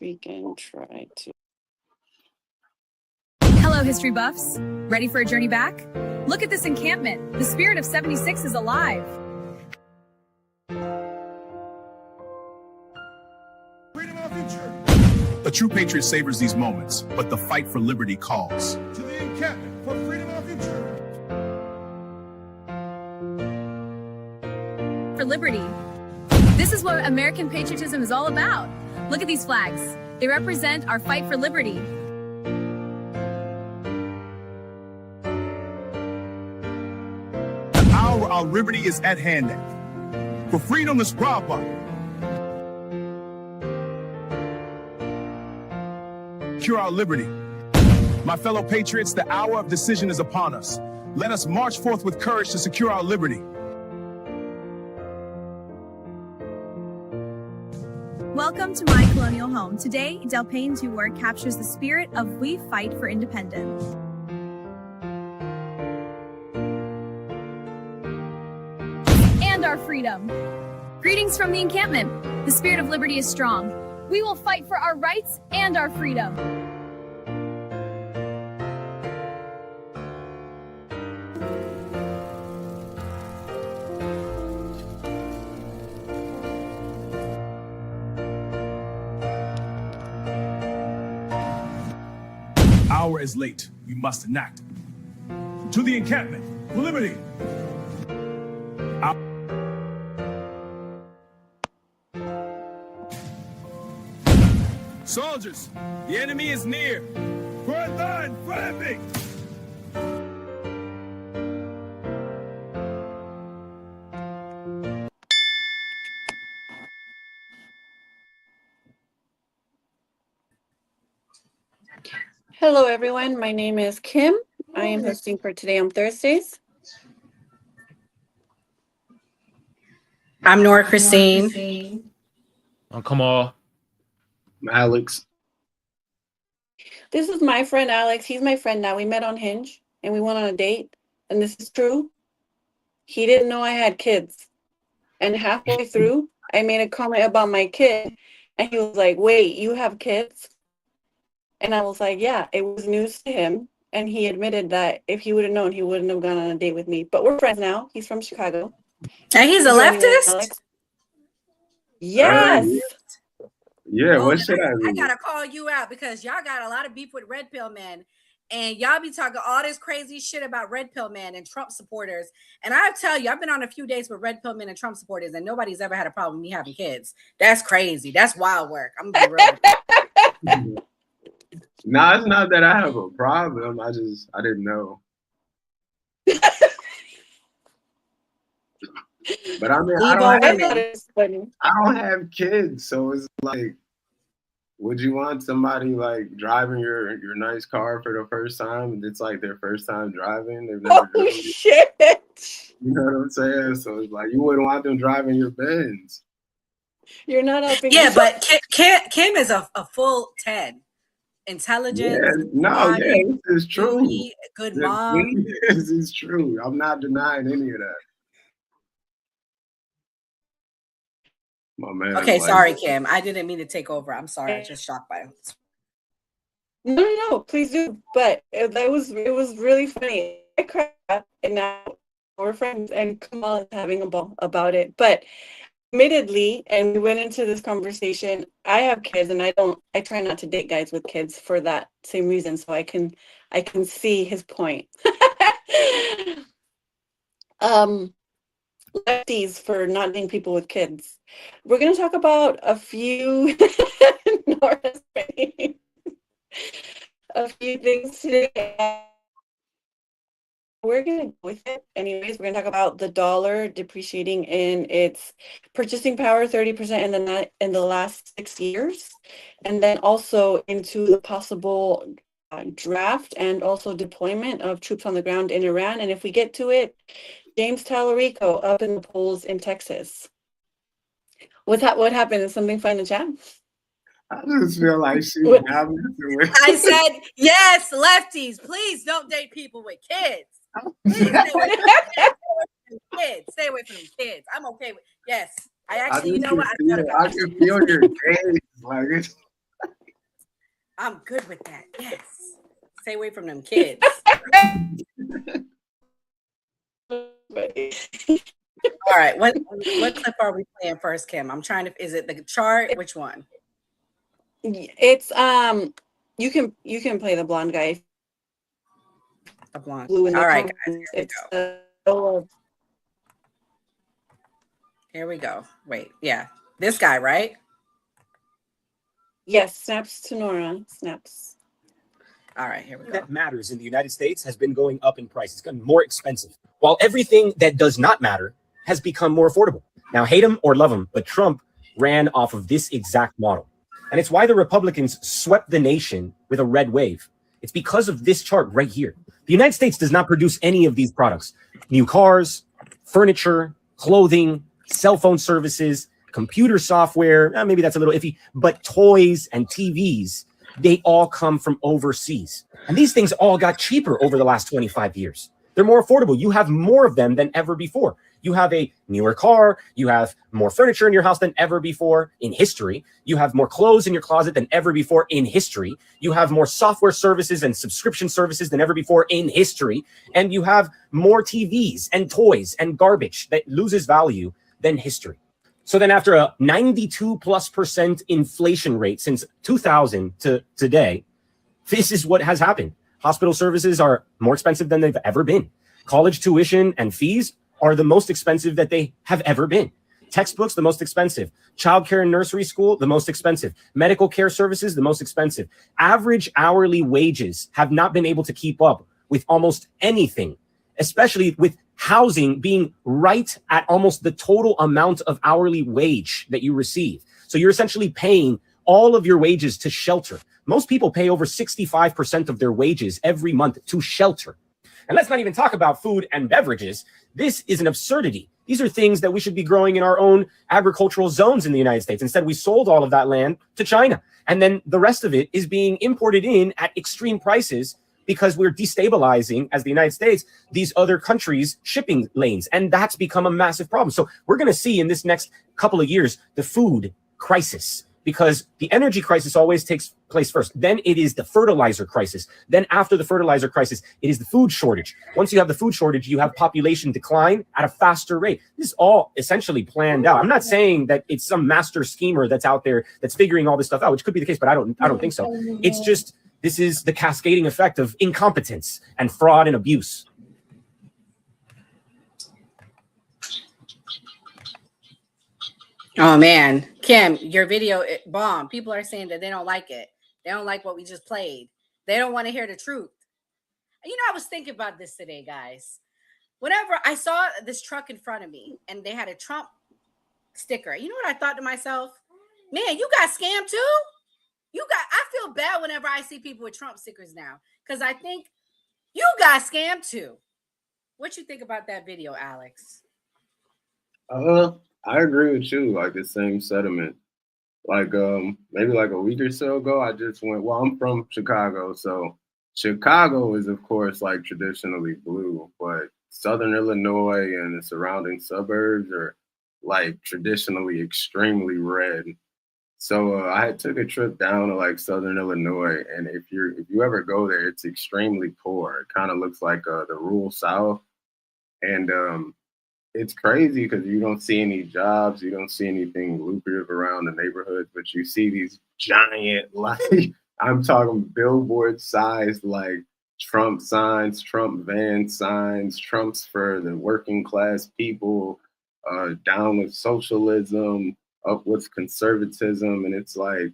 We can try to. Hello, history buffs. Ready for a journey back? Look at this encampment. The spirit of 76 is alive. Freedom of future. A true patriot savors these moments, but the fight for liberty calls. To the encampment for freedom of future. For liberty. This is what American patriotism is all about. Look at these flags. They represent our fight for liberty. The hour our liberty is at hand. For freedom is proper. Secure our liberty. My fellow patriots, the hour of decision is upon us. Let us march forth with courage to secure our liberty. Welcome to my colonial home. Today, Del Payne's work captures the spirit of we fight for independence. And our freedom. Greetings from the encampment. The spirit of liberty is strong. We will fight for our rights and our freedom. Hour is late. We must enact. To the encampment for liberty. Soldiers, the enemy is near. Front line, flapping. Hello, everyone. My name is Kim. I am hosting for Today on Thursdays. I'm Nora Christine. Come on. Alex. This is my friend Alex. He's my friend now. We met on Hinge and we went on a date. And this is true. He didn't know I had kids. And halfway through, I made a comment about my kid. And he was like, wait, you have kids? And I was like, yeah, it was news to him. And he admitted that if he would have known, he wouldn't have gone on a date with me. But we're friends now. He's from Chicago. And he's a leftist? Yes. Yeah, what should I do? I gotta call you out because y'all got a lot of beef with red pill men, and y'all be talking all this crazy shit about red pill men and Trump supporters. And I tell you, I've been on a few dates with red pill men and Trump supporters, and nobody's ever had a problem with me having kids. That's crazy. That's wild work. I'm gonna be real. No, it's not that I have a problem. I didn't know. But I mean, I don't have kids, so it's like, would you want somebody like driving your nice car for the first time? It's like their first time driving. They've never driven shit. You know what I'm saying? So it's like you wouldn't want them driving your Benz. You're not helping. Yeah, but Kim is a full 10. Intelligent. Yeah, this is true. Beauty, good mom. This is true. I'm not denying any of that. My man. Okay, sorry, Kim. I didn't mean to take over. I'm sorry. I'm just shocked by it. No, please do. But it was really funny. I cried, and now we're friends, and Kamal is having a ball about it. But admittedly, and we went into this conversation, I have kids, and I try not to date guys with kids for that same reason, so I can see his point. Lefties for not dating people with kids. We're going to talk about a few a few things today. We're going to go with it. Anyways, we're going to talk about the dollar depreciating in its purchasing power 30% in the last 6 years. And then also into the possible draft and also deployment of troops on the ground in Iran. And if we get to it, James Talarico up in the polls in Texas. What happened? Is something fun in the chat? I just feel like she I said, yes, lefties, please don't date people with kids. Please stay away from kids. Stay away from kids. I'm okay with yes. I actually, you know what? I can feel your gaze. Like it's I'm good with that. Yes. Stay away from them kids. All right. What clip are we playing first, Kim? I'm trying to. Is it the chart? Which one? It's you can play the blonde guy. The blonde. Blue in the All right, guys. comments. Here we It's go. Here we go. Wait. Yeah. This guy, right? Yes, snaps to Nora. Snaps. All right, here we go. That matters in the United States has been going up in price. It's gotten more expensive, while everything that does not matter has become more affordable. Now, hate him or love him, but Trump ran off of this exact model. And it's why the Republicans swept the nation with a red wave. It's because of this chart right here. The United States does not produce any of these products. New cars, furniture, clothing, cell phone services, computer software, maybe that's a little iffy, but toys and TVs, they all come from overseas. And these things all got cheaper over the last 25 years. They're more affordable. You have more of them than ever before. You have a newer car. You have more furniture in your house than ever before in history. You have more clothes in your closet than ever before in history. You have more software services and subscription services than ever before in history. And you have more TVs and toys and garbage that loses value than history. So then after a 92+% inflation rate since 2000 to today, this is what has happened. Hospital services are more expensive than they've ever been. College tuition and fees are the most expensive that they have ever been. Textbooks, the most expensive. Childcare and nursery school, the most expensive. Medical care services, the most expensive. Average hourly wages have not been able to keep up with almost anything, especially with housing being right at almost the total amount of hourly wage that you receive. So you're essentially paying all of your wages to shelter. Most people pay over 65% of their wages every month to shelter. And let's not even talk about food and beverages. This is an absurdity. These are things that we should be growing in our own agricultural zones in the United States. Instead, we sold all of that land to China. And then the rest of it is being imported in at extreme prices because we're destabilizing, as the United States, these other countries' shipping lanes. And that's become a massive problem. So we're going to see in this next couple of years the food crisis, because the energy crisis always takes place first. Then it is the fertilizer crisis. Then after the fertilizer crisis, it is the food shortage. Once you have the food shortage, you have population decline at a faster rate. This is all essentially planned out. I'm not saying that it's some master schemer that's out there that's figuring all this stuff out, which could be the case, but I don't think so. It's just, this is the cascading effect of incompetence and fraud and abuse. Oh man, Kim, your video bomb. People are saying that they don't like it. They don't like what we just played. They don't want to hear the truth. You know, I was thinking about this today, guys. Whenever I saw this truck in front of me and they had a Trump sticker, you know what I thought to myself? Man, you got scammed too? I feel bad whenever I see people with Trump stickers now, because I think you got scammed too. What you think about that video, Alex? I agree with you, like the same sentiment. Like maybe like a week or so ago, I just went, well, I'm from Chicago, so Chicago is of course like traditionally blue, but Southern Illinois and the surrounding suburbs are like traditionally extremely red. So I took a trip down to like Southern Illinois, and if you ever go there, it's extremely poor. It kind of looks like the rural South, and it's crazy because you don't see any jobs, you don't see anything lucrative around the neighborhoods, but you see these giant, like, I'm talking billboard-sized, like Trump signs, Trump van signs, Trump's for the working class people, down with socialism, up with conservatism. And it's like,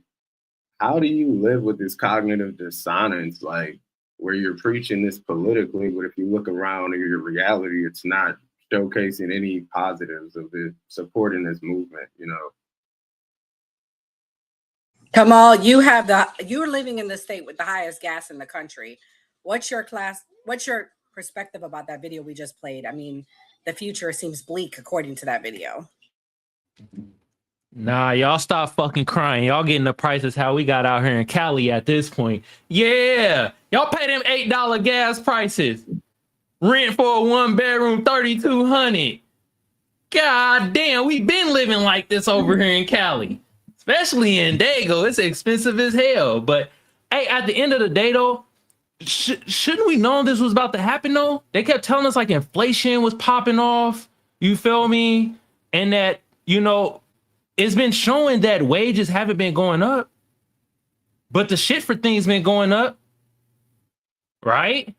how do you live with this cognitive dissonance, like, where you're preaching this politically, but if you look around at your reality, it's not showcasing any positives of it, supporting this movement, you know. Kamal, you're living in the state with the highest gas in the country. What's your perspective about that video we just played? I mean, the future seems bleak according to that video. Nah, y'all stop fucking crying. Y'all getting the prices how we got out here in Cali at this point. Yeah, y'all pay them $8 gas prices. Rent for a 1-bedroom, $3,200. God damn, we been living like this over here in Cali, especially in Dago. It's expensive as hell. But Hey, at the end of the day, though, shouldn't we know this was about to happen, though? They kept telling us like inflation was popping off. You feel me? And that, it's been showing that wages haven't been going up, but the shit for things been going up, right?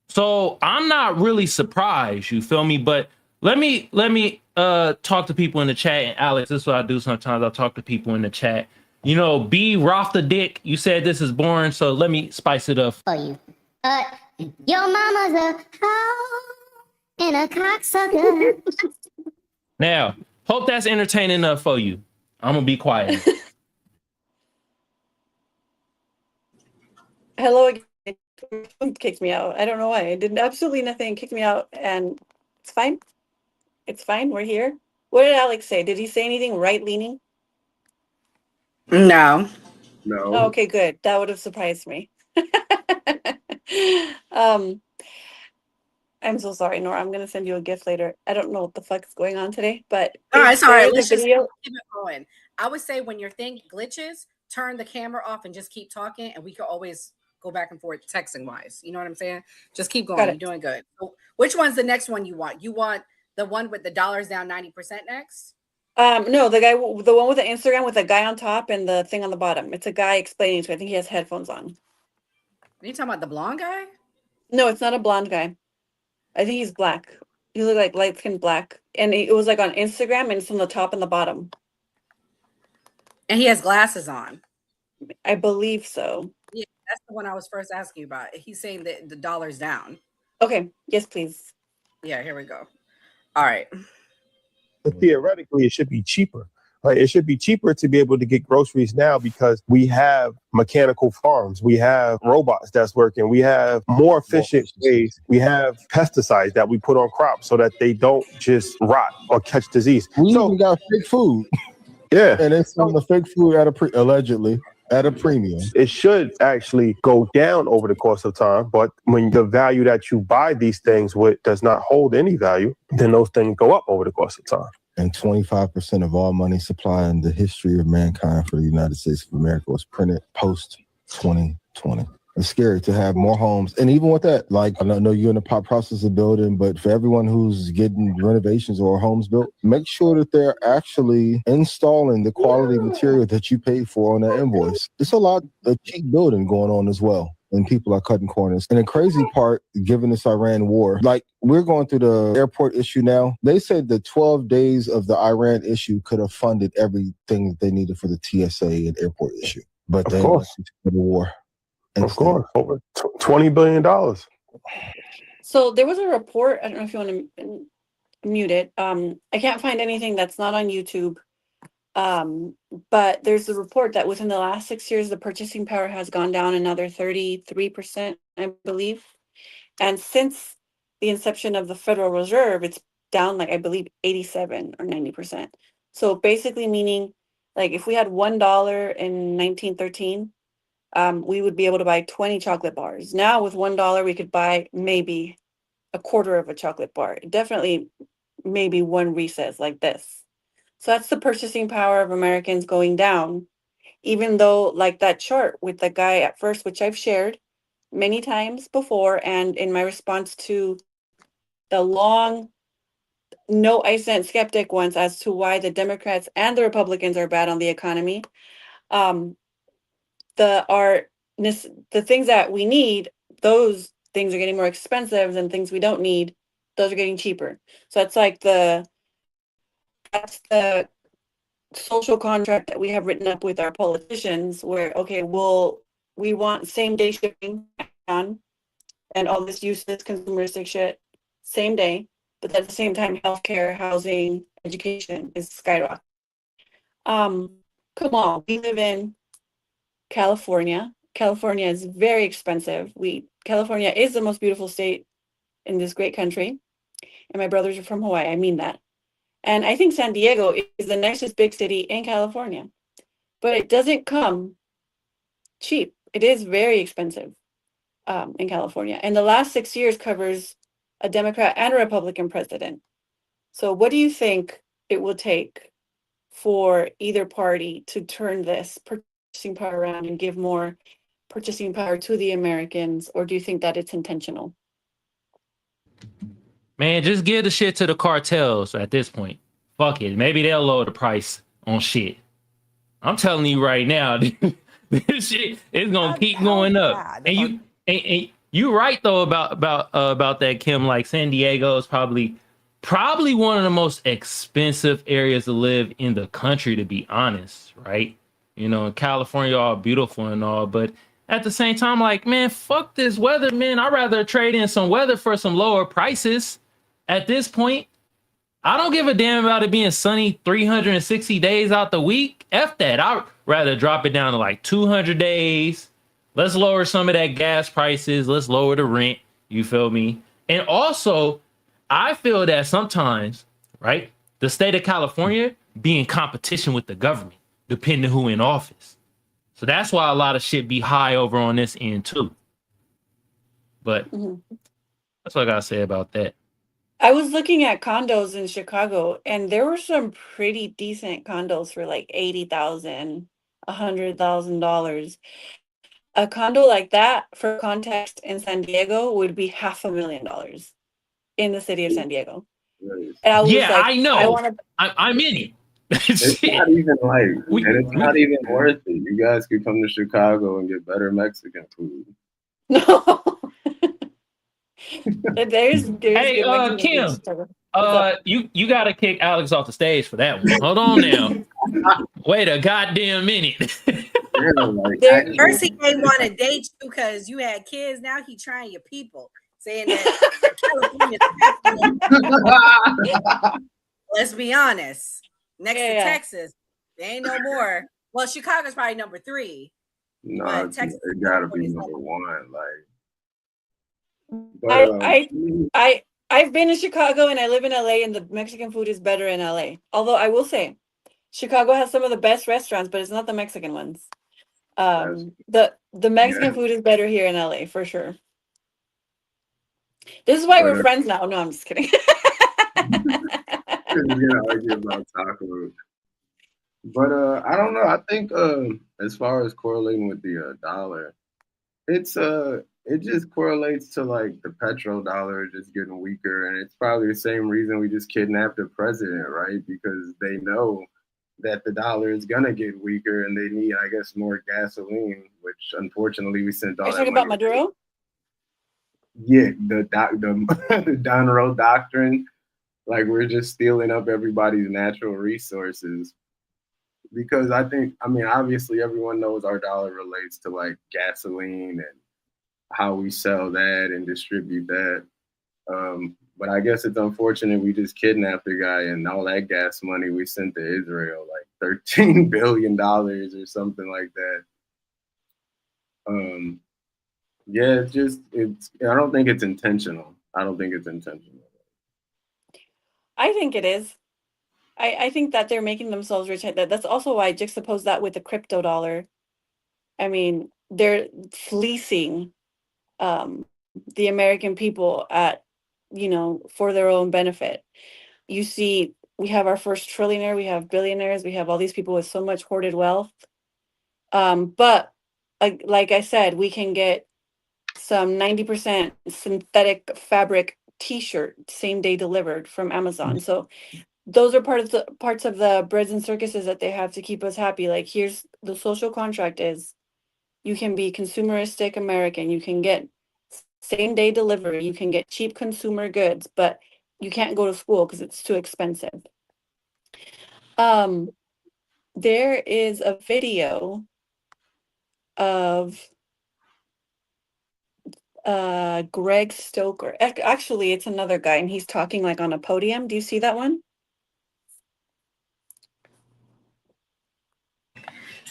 So I'm not really surprised, you feel me? But let me talk to people in the chat. And Alex, this is what I do sometimes. I'll talk to people in the chat. B Roth the Dick, you said this is boring, so let me spice it up for you. Your mama's a hoe and a cocksucker. Now, hope that's entertaining enough for you. I'm gonna be quiet. Hello again. Kicked me out. I don't know why. I did absolutely nothing. Kicked me out, and it's fine. It's fine. We're here. What did Alex say? Did he say anything right leaning? No. No. Oh, okay, good. That would have surprised me. I'm so sorry, Nora. I'm gonna send you a gift later. I don't know what the fuck is going on today, but All right, sorry. the Let's just video. keep it going. I would say when your thing glitches, turn the camera off and just keep talking, and we can always go back and forth texting wise. You know what I'm saying? Just keep going. You're doing good. So which one's the next one you want? You want the one with the dollars down 90% next? No, the one with the Instagram with the guy on top and the thing on the bottom. It's a guy explaining to. I think he has headphones on. Are you talking about the blonde guy? No, it's not a blonde guy. I think he's black. He looked like light-skinned black, and it was like on Instagram, and it's on the top and the bottom. And he has glasses on. I believe so. Yeah, that's the one I was first asking you about. He's saying that the dollar's down. Okay. Yes, please. Yeah, here we go. All right. But theoretically, it should be cheaper. Right? It should be cheaper to be able to get groceries now because we have mechanical farms. We have robots that's working. We have more efficient ways. We have pesticides that we put on crops so that they don't just rot or catch disease. We even got fake food. Yeah. And it's selling the fake food allegedly at a premium. It should actually go down over the course of time, but when the value that you buy these things with does not hold any value, then those things go up over the course of time. And 25% of all money supply in the history of mankind for the United States of America was printed post 2020. It's scary to have more homes. And even with that, like, I know you're in the process of building, but for everyone who's getting renovations or homes built, make sure that they're actually installing the quality material that you paid for on that invoice. There's a lot of cheap building going on as well. And people are cutting corners. And the crazy part, given this Iran war, like we're going through the airport issue now. They said the 12 days of the Iran issue could have funded everything that they needed for the TSA and airport issue. But they went into the war. Of course, over $20 billion. So there was a report. I don't know if you want to mute it. I can't find anything that's not on YouTube. But there's a report that within the last 6 years, the purchasing power has gone down another 33%, I believe. And since the inception of the Federal Reserve, it's down like, I believe, 87 or 90%. So basically meaning like if we had $1 in 1913, we would be able to buy 20 chocolate bars. Now with $1, we could buy maybe a quarter of a chocolate bar. Definitely maybe one recess like this. So that's the purchasing power of Americans going down, even though like that chart with the guy at first, which I've shared many times before, and in my response to the long, no I sent skeptic ones as to why the Democrats and the Republicans are bad on the economy. The things that we need, those things are getting more expensive than things we don't need. Those are getting cheaper. So that's like that's the social contract that we have written up with our politicians where, okay, we want same day shipping on and all this useless consumeristic shit same day, but at the same time, healthcare, housing, education is skyrocketing. Come on, we live in California. California is very expensive. California is the most beautiful state in this great country. And my brothers are from Hawaii. I mean that. And I think San Diego is the nicest big city in California. But it doesn't come cheap. It is very expensive in California. And the last 6 years covers a Democrat and a Republican president. So what do you think it will take for either party to turn this purchasing power around and give more purchasing power to the Americans, or do you think that it's intentional? Man, just give the shit to the cartels at this point. Fuck it. Maybe they'll lower the price on shit. I'm telling you right now, this shit is gonna keep going up. And you right though about that, Kim. Like San Diego is probably one of the most expensive areas to live in the country, to be honest, right? You know, California all beautiful and all, but at the same time, like, man, fuck this weather, man. I'd rather trade in some weather for some lower prices. At this point, I don't give a damn about it being sunny 360 days out the week. F that. I'd rather drop it down to like 200 days. Let's lower some of that gas prices. Let's lower the rent. You feel me? And also, I feel that sometimes, right, the state of California be in competition with the government, depending who in office. So that's why a lot of shit be high over on this end too. But that's what I gotta say about that. I was looking at condos in Chicago, and there were some pretty decent condos for like $80,000, $100,000. A condo like that, for context, in San Diego would be $500,000 in the city of San Diego. And I was like, I know. I I'm in it. It's not even like, and it's not even worth it. You guys could come to Chicago and get better Mexican food. No. there's Hey, good Kim, food. you gotta kick Alex off the stage for that one. Hold on now. Wait a goddamn minute. First he ain't want to date you because you had kids. Now he trying your people, saying that California. Let's be honest. Next to Texas, there ain't no more. Well, Chicago's probably number 3. No, Texas it gotta be number 1. Like, I've been in Chicago and I live in LA, and the Mexican food is better in LA. Although I will say, Chicago has some of the best restaurants, but it's not the Mexican ones. The Mexican food is better here in LA for sure. This is why we're friends now. No, I'm just kidding. We're gonna argue about tacos. But I don't know. I think as far as correlating with the dollar, it just correlates to like the petrodollar just getting weaker, and it's probably the same reason we just kidnapped the president, right? Because they know that the dollar is gonna get weaker, and they need, I guess, more gasoline, which unfortunately we sent all Are you that talking money. about Maduro? Yeah, the Don Road doctrine. Like, we're just stealing up everybody's natural resources. Because I mean, obviously everyone knows our dollar relates to like gasoline and how we sell that and distribute that. But I guess it's unfortunate we just kidnapped the guy, and all that gas money we sent to Israel, like $13 billion or something like that. Yeah, I don't think it's intentional. I think it is. I think that they're making themselves rich. That's also why I juxtapose that with the crypto dollar. I mean, they're fleecing the American people for their own benefit. You see, we have our first trillionaire, we have billionaires, we have all these people with so much hoarded wealth. But like I said, we can get some 90% synthetic fabric t-shirt same day delivered from Amazon. So those are parts of the breads and circuses that they have to keep us happy. Like, here's the social contract is you can be consumeristic American, you can get same day delivery, you can get cheap consumer goods, but you can't go to school because it's too expensive. There is a video of Greg Stoker. Actually, it's another guy, and he's talking like on a podium. Do you see that one?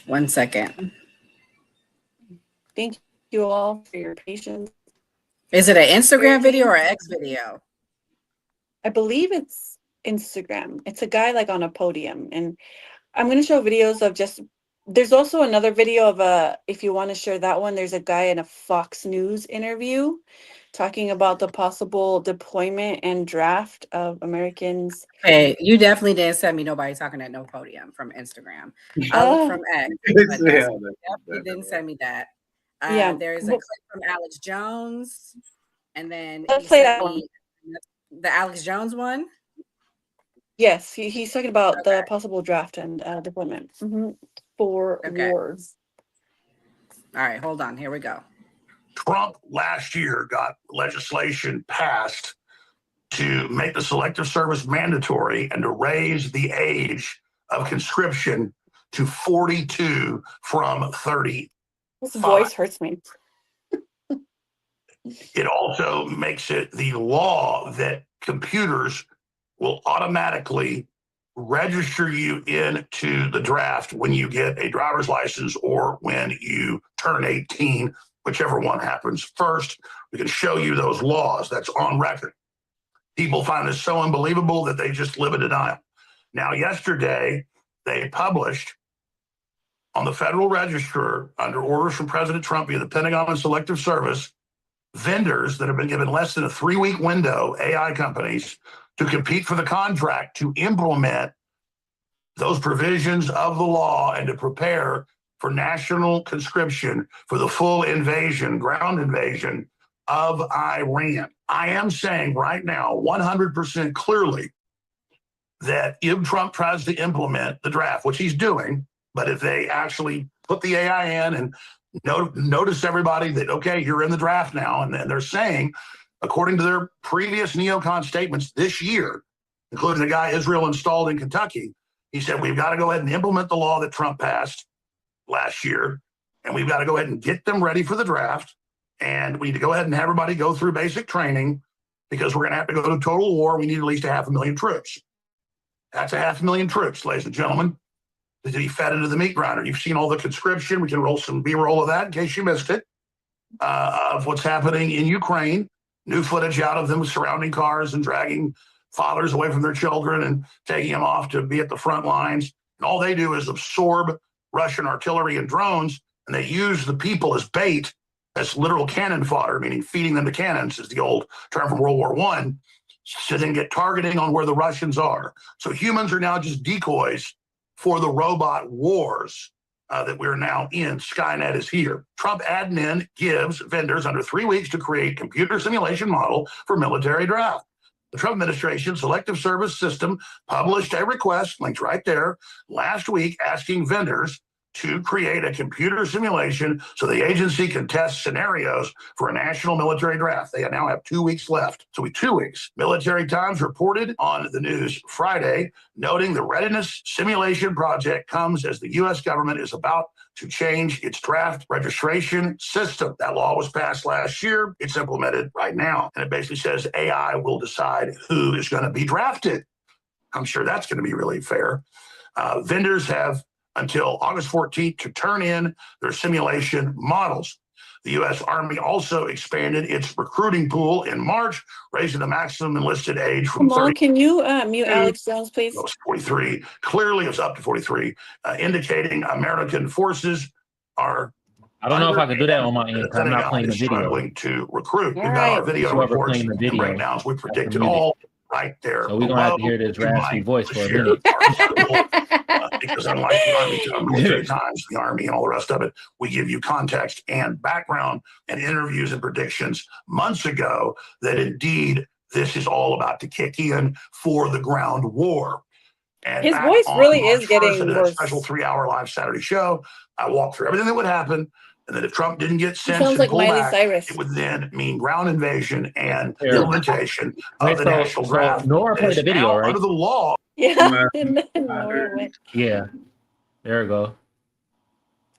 1 second. Thank you all for your patience. Is it an Instagram video or an X video? I believe it's Instagram. It's a guy like on a podium, and I'm going to show videos of there's also another video of if you want to share that one, there's a guy in a Fox News interview talking about the possible deployment and draft of Americans. Hey, you definitely didn't send me nobody talking at no podium from Instagram. I look from X. But definitely didn't send me that. Yeah. There's a Well, clip from Alex Jones, and then let's he play sent that one. me the Alex Jones one. Yes, he's talking about Okay. the possible draft and deployment for Okay. wars. All right, hold on. Here we go. Trump last year got legislation passed to make the selective service mandatory and to raise the age of conscription to 42 from 30. This voice hurts me. It also makes it the law that computers will automatically register you into the draft when you get a driver's license or when you turn 18, whichever one happens first. We can show you those laws. That's on record. People find this so unbelievable that they just live in denial. Now, yesterday, they published on the Federal Register, under orders from President Trump via the Pentagon and Selective Service, vendors that have been given less than a 3-week window, AI companies, to compete for the contract to implement those provisions of the law and to prepare for national conscription for the full invasion, ground invasion of Iran. I am saying right now, 100% clearly, that if Trump tries to implement the draft, which he's doing, but if they actually put the AI in and notice everybody that, okay, you're in the draft now, and they're saying, according to their previous neocon statements this year, including the guy Israel installed in Kentucky, he said, we've got to go ahead and implement the law that Trump passed last year, and we've got to go ahead and get them ready for the draft, and we need to go ahead and have everybody go through basic training because we're going to have to go to total war. We need at least 500,000 troops. That's 500,000 troops, ladies and gentlemen, to be fed into the meat grinder. You've seen all the conscription. We can roll some B-roll of that in case you missed it, of what's happening in Ukraine. New footage out of them surrounding cars and dragging fathers away from their children and taking them off to be at the front lines. And all they do is absorb Russian artillery and drones, and they use the people as bait, as literal cannon fodder, meaning feeding them to cannons is the old term from World War I, to then get targeting on where the Russians are. So humans are now just decoys for the robot wars that we're now in. Skynet is here. Trump admin gives vendors under 3 weeks to create computer simulation model for military draft. The Trump administration selective service system published a request, linked right there, last week asking vendors to create a computer simulation so the agency can test scenarios for a national military draft. They now have 2 weeks left. So 2 weeks. Military Times reported on the news Friday, noting the readiness simulation project comes as the U.S. government is about to change its draft registration system. That law was passed last year. It's implemented right now. And it basically says AI will decide who is going to be drafted. I'm sure that's going to be really fair. Vendors have until August 14th to turn in their simulation models. The U.S. Army also expanded its recruiting pool in March, raising the maximum enlisted age from 30. Can you mute Alex Jones, please? 43. Clearly, it's up to 43, indicating American forces are. I don't know if I can do that on my end because I'm not playing the video. Struggling to recruit. All We've got our right. video Whoever reports playing the and video, breakdowns. We predicted muted. all right there. So we're gonna have to hear this raspy voice for a minute. Because unlike the Army, military times, the Army, and all the rest of it, we give you context and background and interviews and predictions months ago that indeed this is all about to kick in for the ground war. And his voice really is getting worse. worse. A special 3-hour live Saturday show. I walked through everything that would happen. And that if Trump didn't get He sense sounds and like pull Miley back, Cyrus. it would then mean ground invasion and Terrible. implementation of the national draft. Nora played the video, right? Under the law. Yeah. And then Nora went. Yeah. There we go.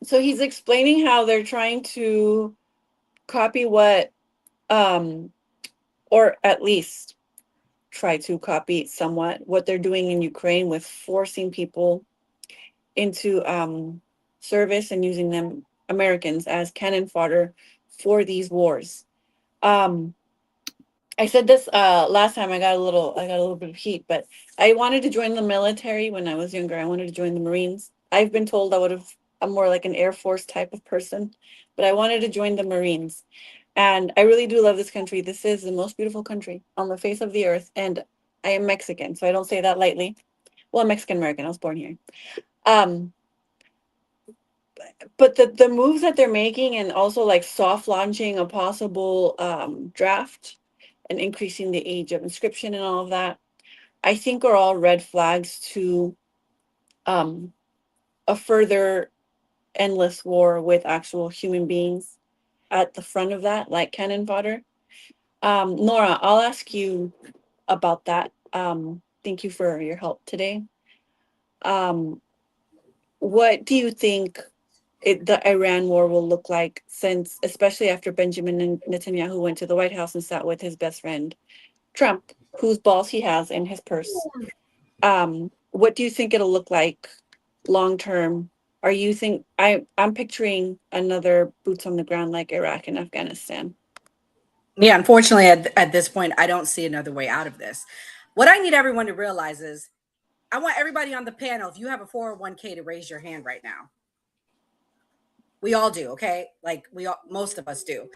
So he's explaining how they're trying to copy what, or at least try to copy somewhat what they're doing in Ukraine with forcing people into service and using them, Americans, as cannon fodder for these wars. I said this last time. I got a little bit of heat, but I wanted to join the military when I was younger. I wanted to join the Marines. I've been told I'm more like an Air Force type of person, but I wanted to join the Marines. And I really do love this country. This is the most beautiful country on the face of the earth. And I am Mexican, so I don't say that lightly. Well, I'm Mexican American. I was born here. but the moves that they're making, and also like soft launching a possible draft and increasing the age of inscription and all of that, I think are all red flags to a further endless war with actual human beings at the front of that, like cannon fodder. Nora, I'll ask you about that. Thank you for your help today. What do you think the Iran war will look like, since, especially after Benjamin Netanyahu went to the White House and sat with his best friend Trump, whose balls he has in his purse? What do you think it'll look like long term? Are you think I'm picturing another boots on the ground like Iraq and Afghanistan? Yeah, unfortunately, at this point, I don't see another way out of this. What I need everyone to realize is I want everybody on the panel, if you have a 401k, to raise your hand right now. We all do, okay? Like most of us do.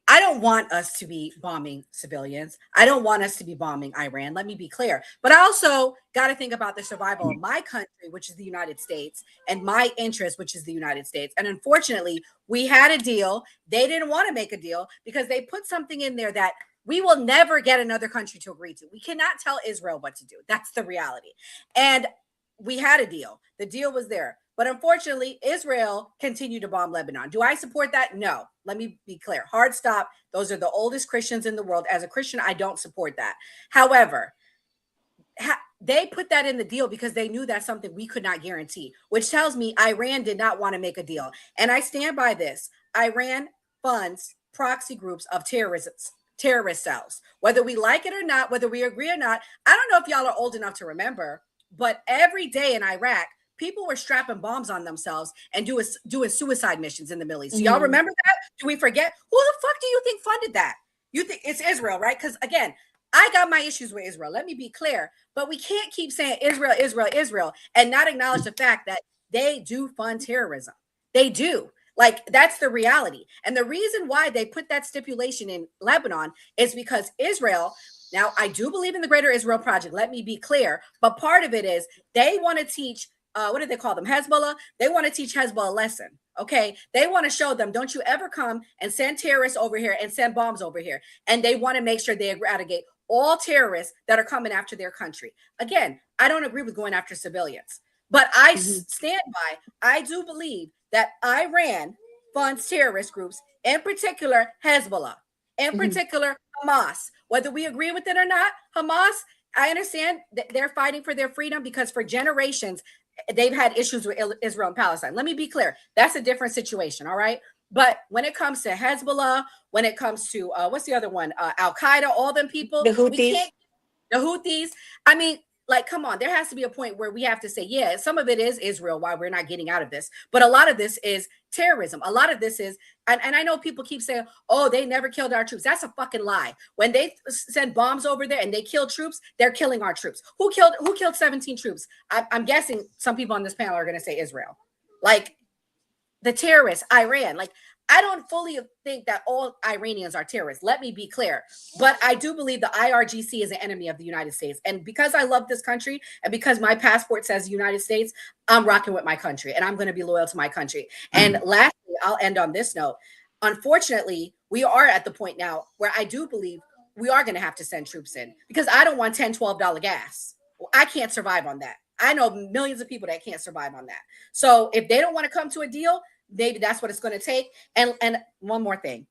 I don't want us to be bombing civilians. I don't want us to be bombing Iran. Let me be clear. But I also got to think about the survival of my country, which is the United States, and my interest, which is the United States. And unfortunately, we had a deal. They didn't want to make a deal because they put something in there that we will never get another country to agree to. We cannot tell Israel what to do. That's the reality. And we had a deal. The deal was there. But unfortunately, Israel continued to bomb Lebanon. Do I support that? No. Let me be clear. Hard stop. Those are the oldest Christians in the world. As a Christian, I don't support that. However, they put that in the deal because they knew that's something we could not guarantee, which tells me Iran did not want to make a deal. And I stand by this. Iran funds proxy groups of terrorist cells. Whether we like it or not, whether we agree or not, I don't know if y'all are old enough to remember, but every day in Iraq, people were strapping bombs on themselves and doing suicide missions in the Middle East. So y'all remember that? Do we forget? Who the fuck do you think funded that? You think it's Israel, right? Because again, I got my issues with Israel. Let me be clear. But we can't keep saying Israel, Israel, Israel, and not acknowledge the fact that they do fund terrorism. They do. Like, that's the reality. And the reason why they put that stipulation in Lebanon is because Israel, now I do believe in the Greater Israel Project, let me be clear, but part of it is they want to teach what do they call them? Hezbollah. They want to teach Hezbollah a lesson. Okay. They want to show them, don't you ever come and send terrorists over here and send bombs over here. And they want to make sure they eradicate all terrorists that are coming after their country. Again, I don't agree with going after civilians, but I stand by, I do believe that Iran funds terrorist groups, in particular Hezbollah, in particular Hamas. Whether we agree with it or not, Hamas, I understand that they're fighting for their freedom because for generations, they've had issues with Israel and Palestine. Let me be clear. That's a different situation. All right. But when it comes to Hezbollah, when it comes to what's the other one? Al-Qaeda, all them people, the Houthis. I mean, like, come on, there has to be a point where we have to say, yeah, some of it is Israel, why we're not getting out of this. But a lot of this is terrorism. A lot of this is, and I know people keep saying, oh, they never killed our troops. That's a fucking lie. When they send bombs over there and they kill troops, they're killing our troops. Who killed 17 troops? I'm guessing some people on this panel are going to say Israel. Like, the terrorists, Iran. Like, I don't fully think that all Iranians are terrorists. Let me be clear. But I do believe the IRGC is an enemy of the United States. And because I love this country and because my passport says United States, I'm rocking with my country and I'm going to be loyal to my country. And lastly, I'll end on this note. Unfortunately, we are at the point now where I do believe we are going to have to send troops in because I don't want $10, $12 gas. I can't survive on that. I know millions of people that can't survive on that. So if they don't want to come to a deal, maybe that's what it's going to take. And one more thing.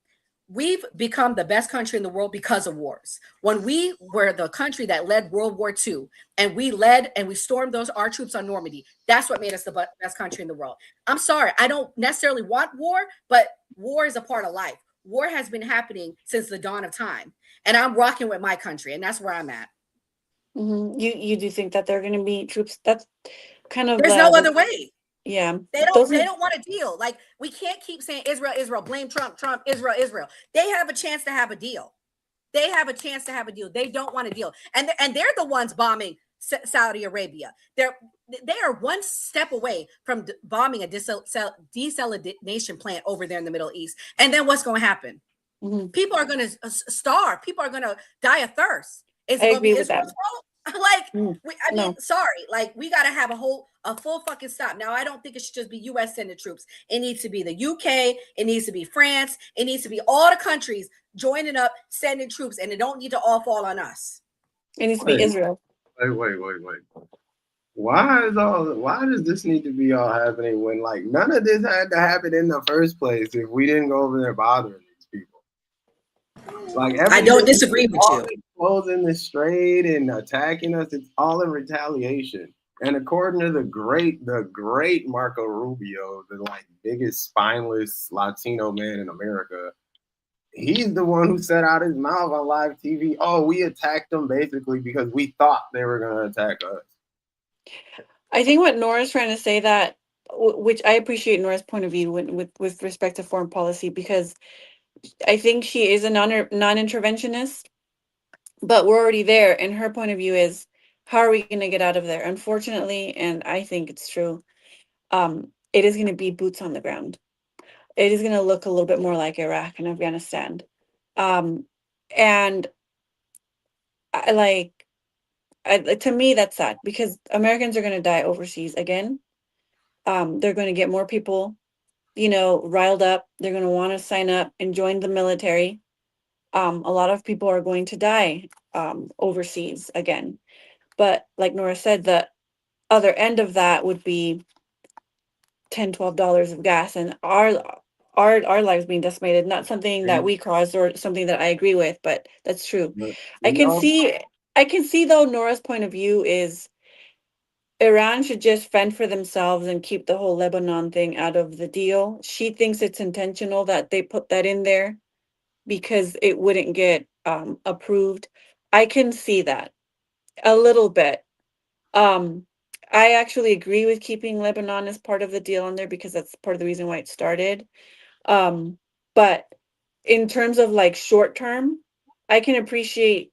We've become the best country in the world because of wars. When we were the country that led World War II and we stormed our troops on Normandy, that's what made us the best country in the world. I'm sorry, I don't necessarily want war, but war is a part of life. War has been happening since the dawn of time. And I'm rocking with my country, and that's where I'm at. You do think that they're going to be troops? That's kind of there's no other way. Yeah, they don't want a deal. Like, we can't keep saying Israel, Israel, blame Trump, Trump, Israel, Israel. They have a chance to have a deal. They don't want a deal, and they're the ones bombing Saudi Arabia. They are one step away from bombing a desalination plant over there in the Middle East. And then what's going to happen? People are going to starve. People are going to die of thirst. Is it going to be Israel's fault? Sorry, like we got to have a full fucking stop. Now, I don't think it should just be U.S. sending troops. It needs to be the UK. It needs to be France. It needs to be all the countries joining up, sending troops, and it don't need to all fall on us. It needs to be Israel. Wait. Why does this need to be all happening when like none of this had to happen in the first place if we didn't go over there bothering these people? Like I don't disagree with you. Closing the strait and attacking us, it's all in retaliation. And according to the great Marco Rubio, the like biggest spineless Latino man in America, he's the one who said out his mouth on live TV, "Oh, we attacked them basically because we thought they were going to attack us." I think what Nora's trying to say that, which I appreciate Nora's point of view with respect to foreign policy, because I think she is a non-interventionist, but we're already there. And her point of view is, how are we going to get out of there? Unfortunately, and I think it's true, it is going to be boots on the ground. It is going to look a little bit more like Iraq and Afghanistan. And to me, that's sad because Americans are going to die overseas again. They're going to get more people, riled up. They're going to want to sign up and join the military. A lot of people are going to die overseas again. But like Nora said, the other end of that would be $10, $12 of gas, and our lives being decimated. Not something that we caused or something that I agree with, but that's true. I can see though Nora's point of view is Iran should just fend for themselves and keep the whole Lebanon thing out of the deal. She thinks it's intentional that they put that in there because it wouldn't get approved. I can see that a little bit. I actually agree with keeping Lebanon as part of the deal in there because that's part of the reason why it started. But in terms of like short term, I can appreciate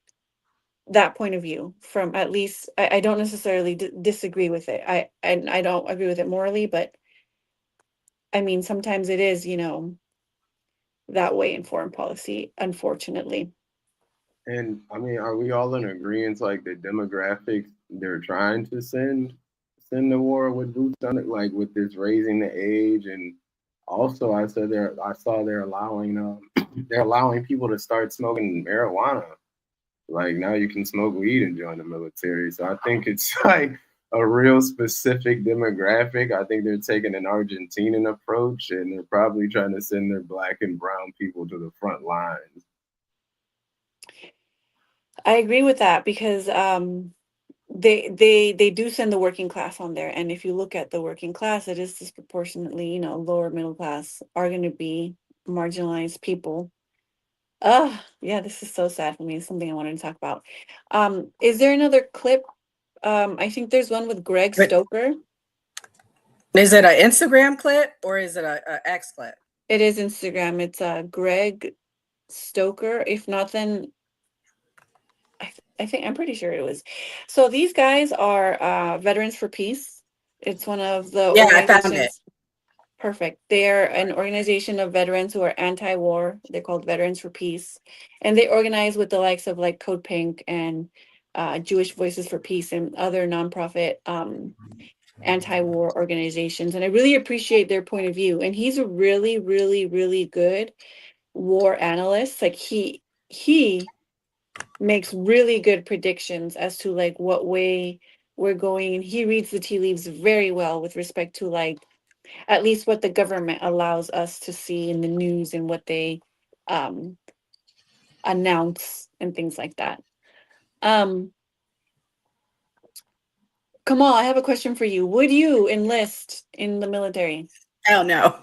that point of view from at least I don't necessarily disagree with it. I don't agree with it morally, but I mean sometimes it is, that way in foreign policy, unfortunately. And I mean, are we all in agreement like the demographics they're trying to send the war with boots on it, like with this raising the age, and also I saw they're allowing people to start smoking marijuana. Like now you can smoke weed and join the military. So I think it's like a real specific demographic. I think they're taking an Argentinian approach and they're probably trying to send their black and brown people to the front lines. I agree with that because they do send the working class on there, and if you look at the working class, it is disproportionately, lower middle class are going to be marginalized people. Yeah, this is so sad for me. It's something I wanted to talk about. Is there another clip? I think there's one with Greg Stoker. Is it an Instagram clip or is it a X clip? It is Instagram. It's Greg Stoker. If not, then I'm pretty sure it was. So these guys are Veterans for Peace. It's one of the I found it. Perfect. They're an organization of veterans who are anti-war. They're called Veterans for Peace, and they organize with the likes of like Code Pink and Jewish Voices for Peace and other nonprofit anti-war organizations. And I really appreciate their point of view. And he's a really, really, really good war analyst. Like he makes really good predictions as to like what way we're going, and he reads the tea leaves very well with respect to like at least what the government allows us to see in the news and what they announce and things like that. Kamal, I have a question for you. Would you enlist in the military? Hell no.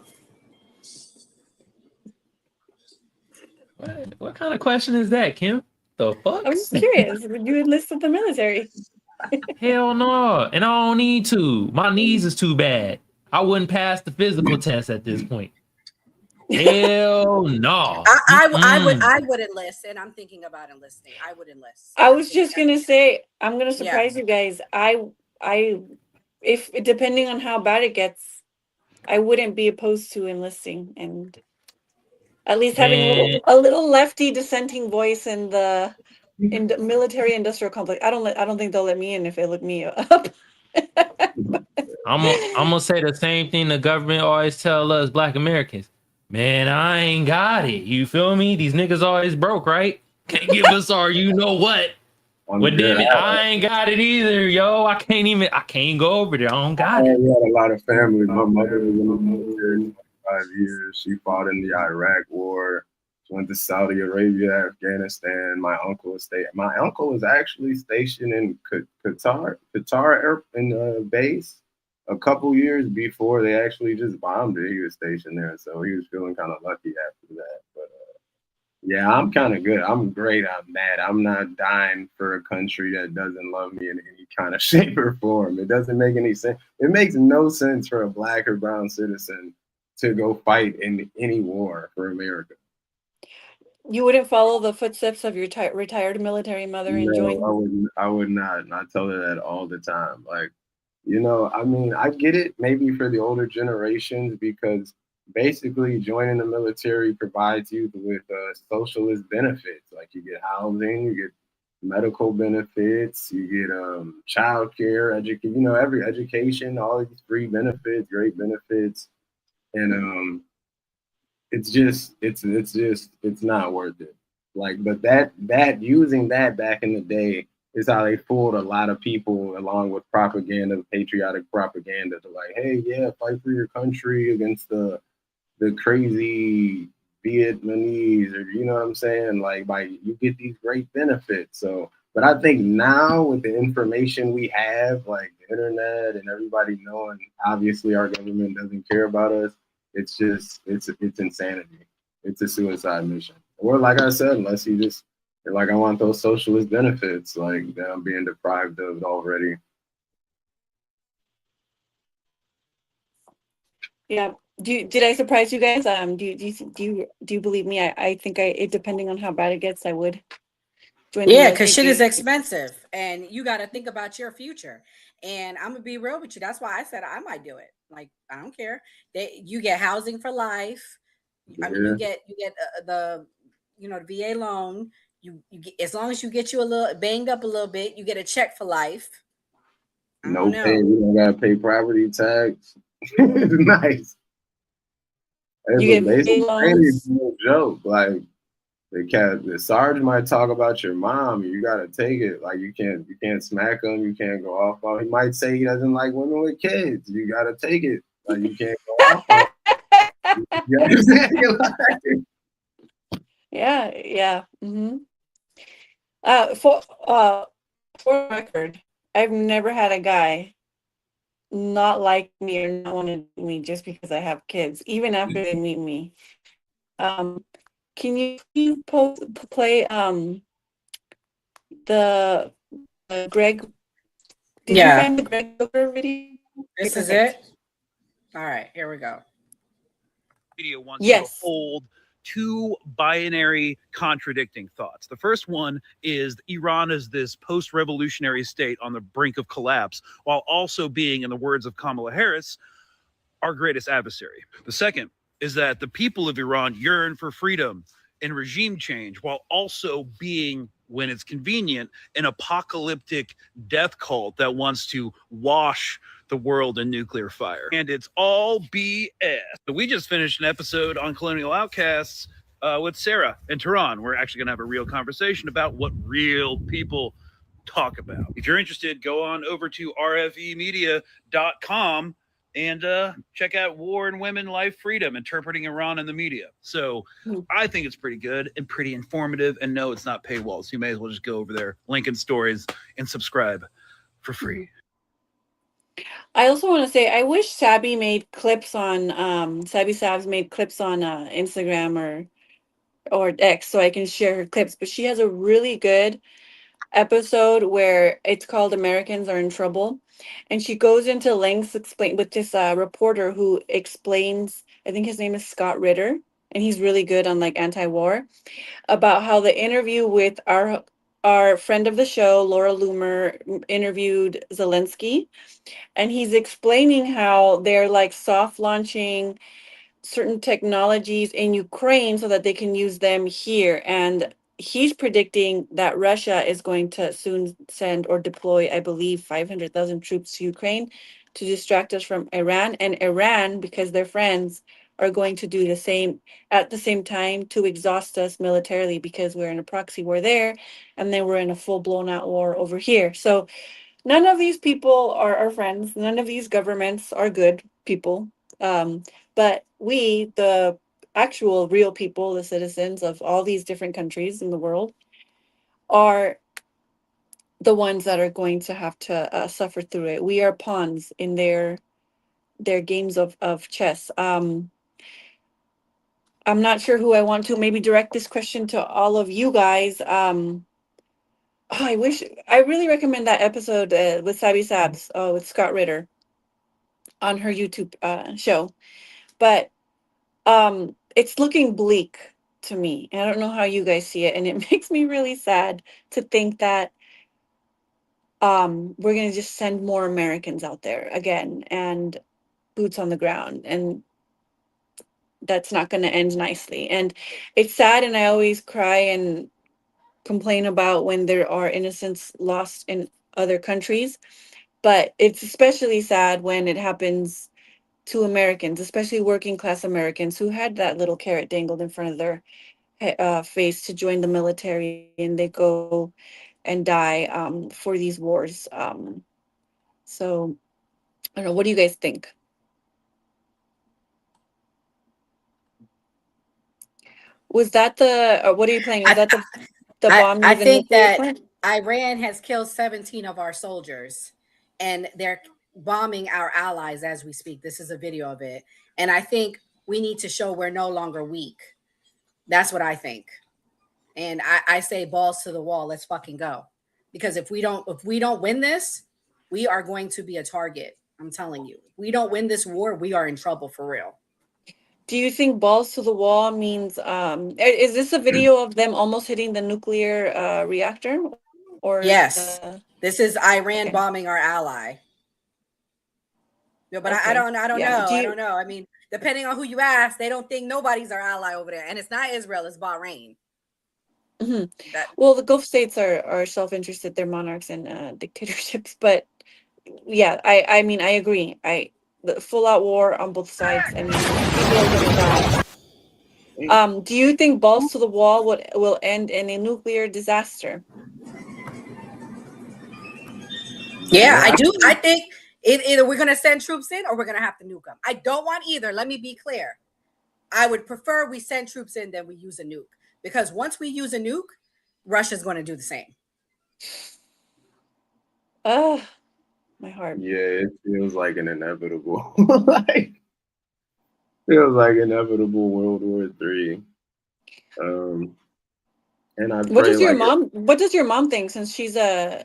What kind of question is that, Kim? The fuck? I'm just curious. Would you enlist in the military? Hell no. And I don't need to. My knees is too bad. I wouldn't pass the physical test at this point. Hell no. I would enlist, and I'm thinking about enlisting. I would enlist. I was just gonna say, I'm gonna surprise you guys. If depending on how bad it gets, I wouldn't be opposed to enlisting and at least having a little lefty dissenting voice in the in the military industrial complex. I don't think they'll let me in if they look me up. I'm gonna say the same thing the government always tell us Black Americans. Man, I ain't got it. You feel me? These niggas always broke, right? Can't give us our you know what. Well, damn it, I ain't got it either, yo. I can't go over there. I don't got it. We had a lot of family. My mother was in the military for 5 years. She fought in the Iraq War. She went to Saudi Arabia, Afghanistan. My uncle was actually stationed in Qatar in the base a couple years before they actually just bombed it. He was stationed there, so he was feeling kind of lucky after that. But yeah, I'm kind of good. I'm great on that. I'm not dying for a country that doesn't love me in any kind of shape or form. It doesn't make any sense. It makes no sense for a Black or brown citizen to go fight in any war for America. You wouldn't follow the footsteps of your retired military mother and join? No, I would not. And I tell her that all the time. Like, I mean, I get it maybe for the older generations because basically joining the military provides you with socialist benefits. Like you get housing, you get medical benefits, you get child care, every education, all these free benefits, great benefits. And it's not worth it. Like, but that using that back in the day is how they fooled a lot of people along with propaganda, patriotic propaganda to like, hey, yeah, fight for your country against the crazy Vietnamese, or you know what I'm saying? Like you get these great benefits. So, but I think now with the information we have, like the internet and everybody knowing, obviously our government doesn't care about us. It's insanity. It's a suicide mission. Or like I said, unless you just like, I want those socialist benefits, like that I'm being deprived of it already. Yeah. Did I surprise you guys? Do you believe me? I think depending on how bad it gets, I would join the Yeah, because shit is military. expensive and you got to think about your future. And I'm gonna be real with you. That's why I said I might do it. Like, I don't care. You get housing for life. I mean, you get the the VA loan. You get, as long as you get you a little banged up a little bit, you get a check for life. No pay. You don't gotta pay property tax. It's nice. You get VA loans. No joke. Like the sergeant might talk about your mom. You gotta take it. Like you can't smack him. You can't go off on. He might say he doesn't like women with kids. You gotta take it. Like you can't go off on. You know what I'm saying? Yeah. Mm-hmm. For record, I've never had a guy not like me or not want to meet me just because I have kids, even after they meet me. Can you play the Greg? Did you find the Greg Booker video? This is it. All right, here we go. Media wants you to hold two binary contradicting thoughts. The first one is Iran is this post-revolutionary state on the brink of collapse, while also being, in the words of Kamala Harris, our greatest adversary. The second is that the people of Iran yearn for freedom and regime change, while also being, when it's convenient, an apocalyptic death cult that wants to wash the world in nuclear fire. And it's all BS. So we just finished an episode on Colonial Outcasts with Sarah and Tehran. We're actually going to have a real conversation about what real people talk about. If you're interested, go on over to rfemedia.com and check out War and Women, Life, Freedom, Interpreting Iran in the Media. So I think it's pretty good and pretty informative. And no, it's not paywall. So you may as well just go over there, link in stories, and subscribe for free. I also want to say, I wish Sabby made clips on Sabby Sabs made clips on Instagram or X so I can share her clips. But she has a really good episode where it's called Americans Are in Trouble, and she goes into lengths explain with this reporter who explains, I think his name is Scott Ritter, and he's really good on like anti-war, about how the interview with our friend of the show, Laura Loomer, interviewed Zelensky, and he's explaining how they're like soft launching certain technologies in Ukraine so that they can use them here. And he's predicting that Russia is going to soon send or deploy, I believe, 500,000 troops to Ukraine to distract us from Iran. And Iran, because they're friends, are going to do the same at the same time to exhaust us militarily, because we're in a proxy war there, and then we're in a full blown out war over here. So none of these people are our friends. None of these governments are good people. But we, the actual real people, the citizens of all these different countries in the world, are the ones that are going to have to suffer through it. We are pawns in their games of chess. I'm not sure who I want to maybe direct this question to all of you guys. I really recommend that episode with Sabi Sabs with Scott Ritter on her YouTube show. But it's looking bleak to me. I don't know how you guys see it, and it makes me really sad to think that we're going to just send more Americans out there again and boots on the ground, and that's not going to end nicely. And it's sad, and I always cry and complain about when there are innocents lost in other countries, but it's especially sad when it happens to Americans, especially working class Americans who had that little carrot dangled in front of their face to join the military, and they go and die for these wars. So I don't know. What do you guys think? Was that what are you playing? Was that the bomb near I the think nuclear that plant? Iran has killed 17 of our soldiers, and they're bombing our allies as we speak. This is a video of it. And I think we need to show we're no longer weak. That's what I think. And I say balls to the wall. Let's fucking go. Because if we don't win this, we are going to be a target. I'm telling you. If we don't win this war, we are in trouble for real. Do you think balls to the wall means is this a video of them almost hitting the nuclear reactor? Or yes, this is Iran okay. bombing our ally. Yeah, but Okay. I don't Yeah. know. I don't know. I mean, depending on who you ask, they don't think nobody's our ally over there. And it's not Israel, it's Bahrain. Mhm. That Well, the Gulf states are self-interested. They're monarchs and dictatorships. But yeah, I mean, I agree. The full out war on both sides. I mean, people are gonna die. Do you think balls to the wall will end in a nuclear disaster? yeah, I do. I think either we're gonna send troops in or we're gonna have to nuke them. I don't want either. Let me be clear. I would prefer we send troops in than we use a nuke. Because once we use a nuke, Russia's going to do the same. My heart. Yeah, it feels like an inevitable, feels like inevitable World War III. And I What pray does your like mom? What does your mom think? Since she's a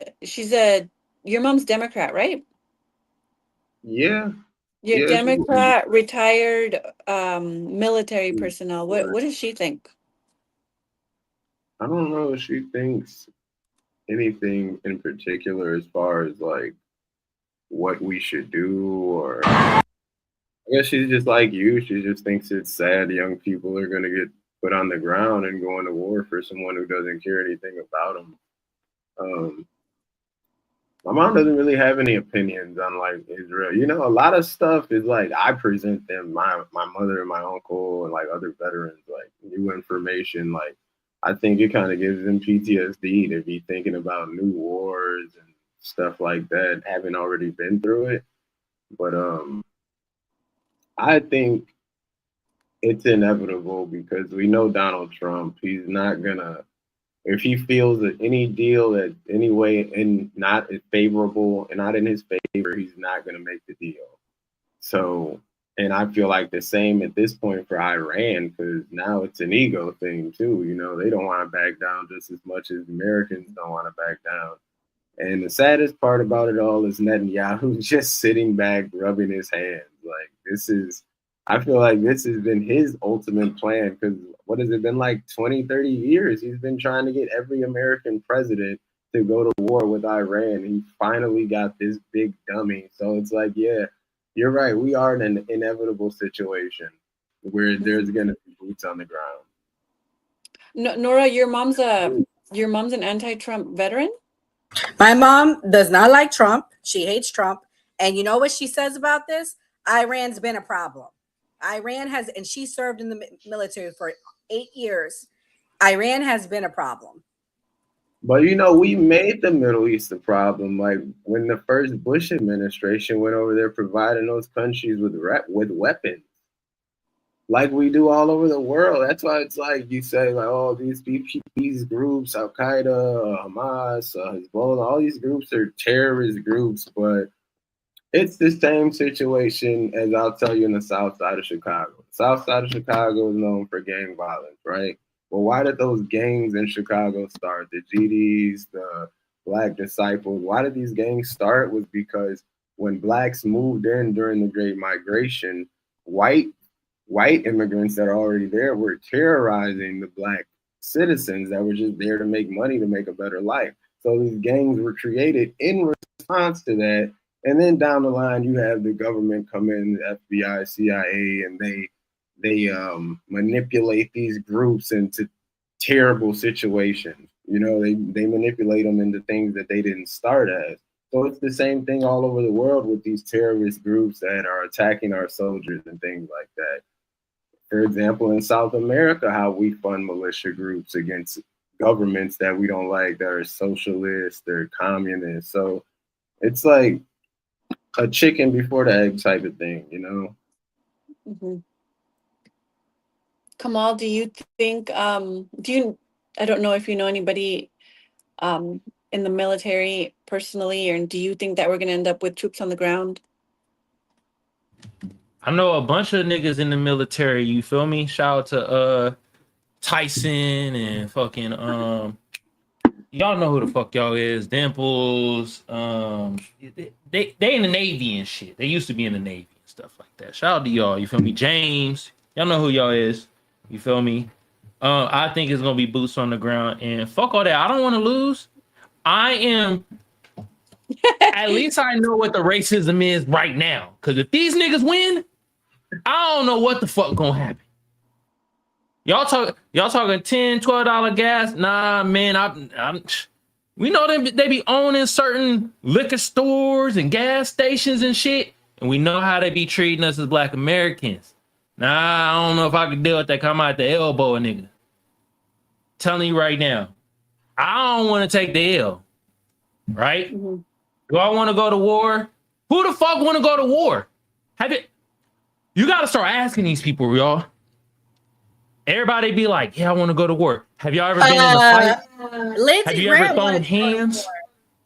your mom's Democrat, right? yeah, You're yeah, Democrat, retired military personnel. What does she think? I don't know if she thinks anything in particular as far as like what we should do, or I guess she's just like you. She just thinks it's sad young people are gonna get put on the ground and go into war for someone who doesn't care anything about them. My mom doesn't really have any opinions on like Israel. You know, a lot of stuff is like I present them, my mother and my uncle and like other veterans, like new information. Like I think it kind of gives them PTSD to be thinking about new wars and stuff like that, having already been through it. But I think it's inevitable because we know Donald Trump. He's not gonna, if he feels that any deal that any way in not favorable and not in his favor, he's not gonna make the deal. So, and I feel like the same at this point for Iran, because now it's an ego thing too. You know, they don't want to back down just as much as Americans don't want to back down. And the saddest part about it all is Netanyahu just sitting back, rubbing his hands. Like this is, I feel like this has been his ultimate plan because what has it been like 20, 30 years? He's been trying to get every American president to go to war with Iran. He finally got this big dummy. So it's like, yeah, you're right. We are in an inevitable situation where there's going to be boots on the ground. No, Nora, your mom's an anti-Trump veteran? My mom does not like Trump. She hates Trump. And you know what she says about this? Iran's been a problem. Iran has, and she served in the military for 8 years. Iran has been a problem. But you know, we made the Middle East a problem. Like when the first Bush administration went over there, providing those countries with weapons, like we do all over the world. That's why it's like you say, like, oh, these groups, Al Qaeda, Hamas, Hezbollah, all these groups are terrorist groups, but it's the same situation as I'll tell you in the South Side of Chicago. South Side of Chicago is known for gang violence, right? Well, why did those gangs in Chicago start? The GDs, the Black Disciples. Why did these gangs start? Was because when blacks moved in during the Great Migration, white immigrants that are already there were terrorizing the black citizens that were just there to make money, to make a better life. So these gangs were created in response to that. And then down the line, you have the government come in, the FBI, CIA, and they manipulate these groups into terrible situations. You know, they manipulate them into things that they didn't start as. So it's the same thing all over the world with these terrorist groups that are attacking our soldiers and things like that. For example, in South America, how we fund militia groups against governments that we don't like, that are socialist, they're communist. So it's like a chicken before the egg type of thing, you know? Mm-hmm. Kamal, do you think, I don't know if you know anybody in the military personally, or do you think that we're going to end up with troops on the ground? I know a bunch of niggas in the military, you feel me? Shout out to Tyson and fucking y'all know who the fuck y'all is. Dimples. They in the Navy and shit. They used to be in the Navy and stuff like that. Shout out to y'all, you feel me? James, y'all know who y'all is. You feel me? I think it's gonna be boots on the ground and fuck all that. I don't want to lose. I am at least I know what the racism is right now. Cause if these niggas win, I don't know what the fuck gonna happen. Y'all talking $10, $12 gas? Nah, man, I'm we know they be owning certain liquor stores and gas stations and shit, and we know how they be treating us as Black Americans. Nah, I don't know if I can deal with that. Come out the elbow, a nigga. Telling you right now, I don't want to take the L. Right? Mm-hmm. Do I want to go to war? Who the fuck want to go to war? You got to start asking these people, y'all. Everybody be like, yeah, I want to go to war. Have y'all ever been in a fight? Lindsey Have you Graham ever thrown hands?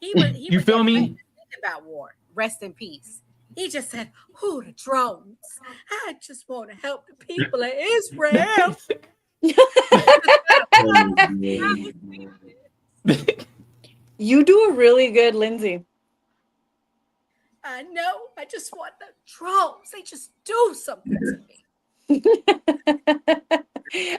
He feel me? Think about war. Rest in peace. He just said, "Who the drones? I just want to help the people of Israel." You do a really good Lindsay. I know. I just want the drones. They just do something to me.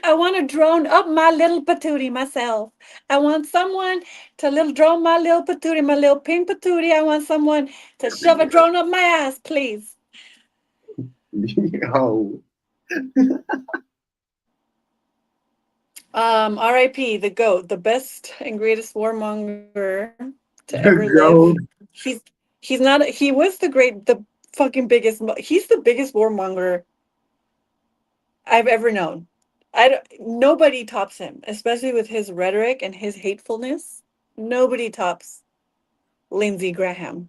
I want to drone up my little patootie myself. I want someone to little drone my little patootie, my little pink patootie. I want someone to shove a drone up my ass, please. Yo. R.I.P. the GOAT, the best and greatest warmonger to ever live. He's not. He was the fucking biggest. He's the biggest warmonger I've ever known. Nobody tops him, especially with his rhetoric and his hatefulness. Nobody tops Lindsey Graham.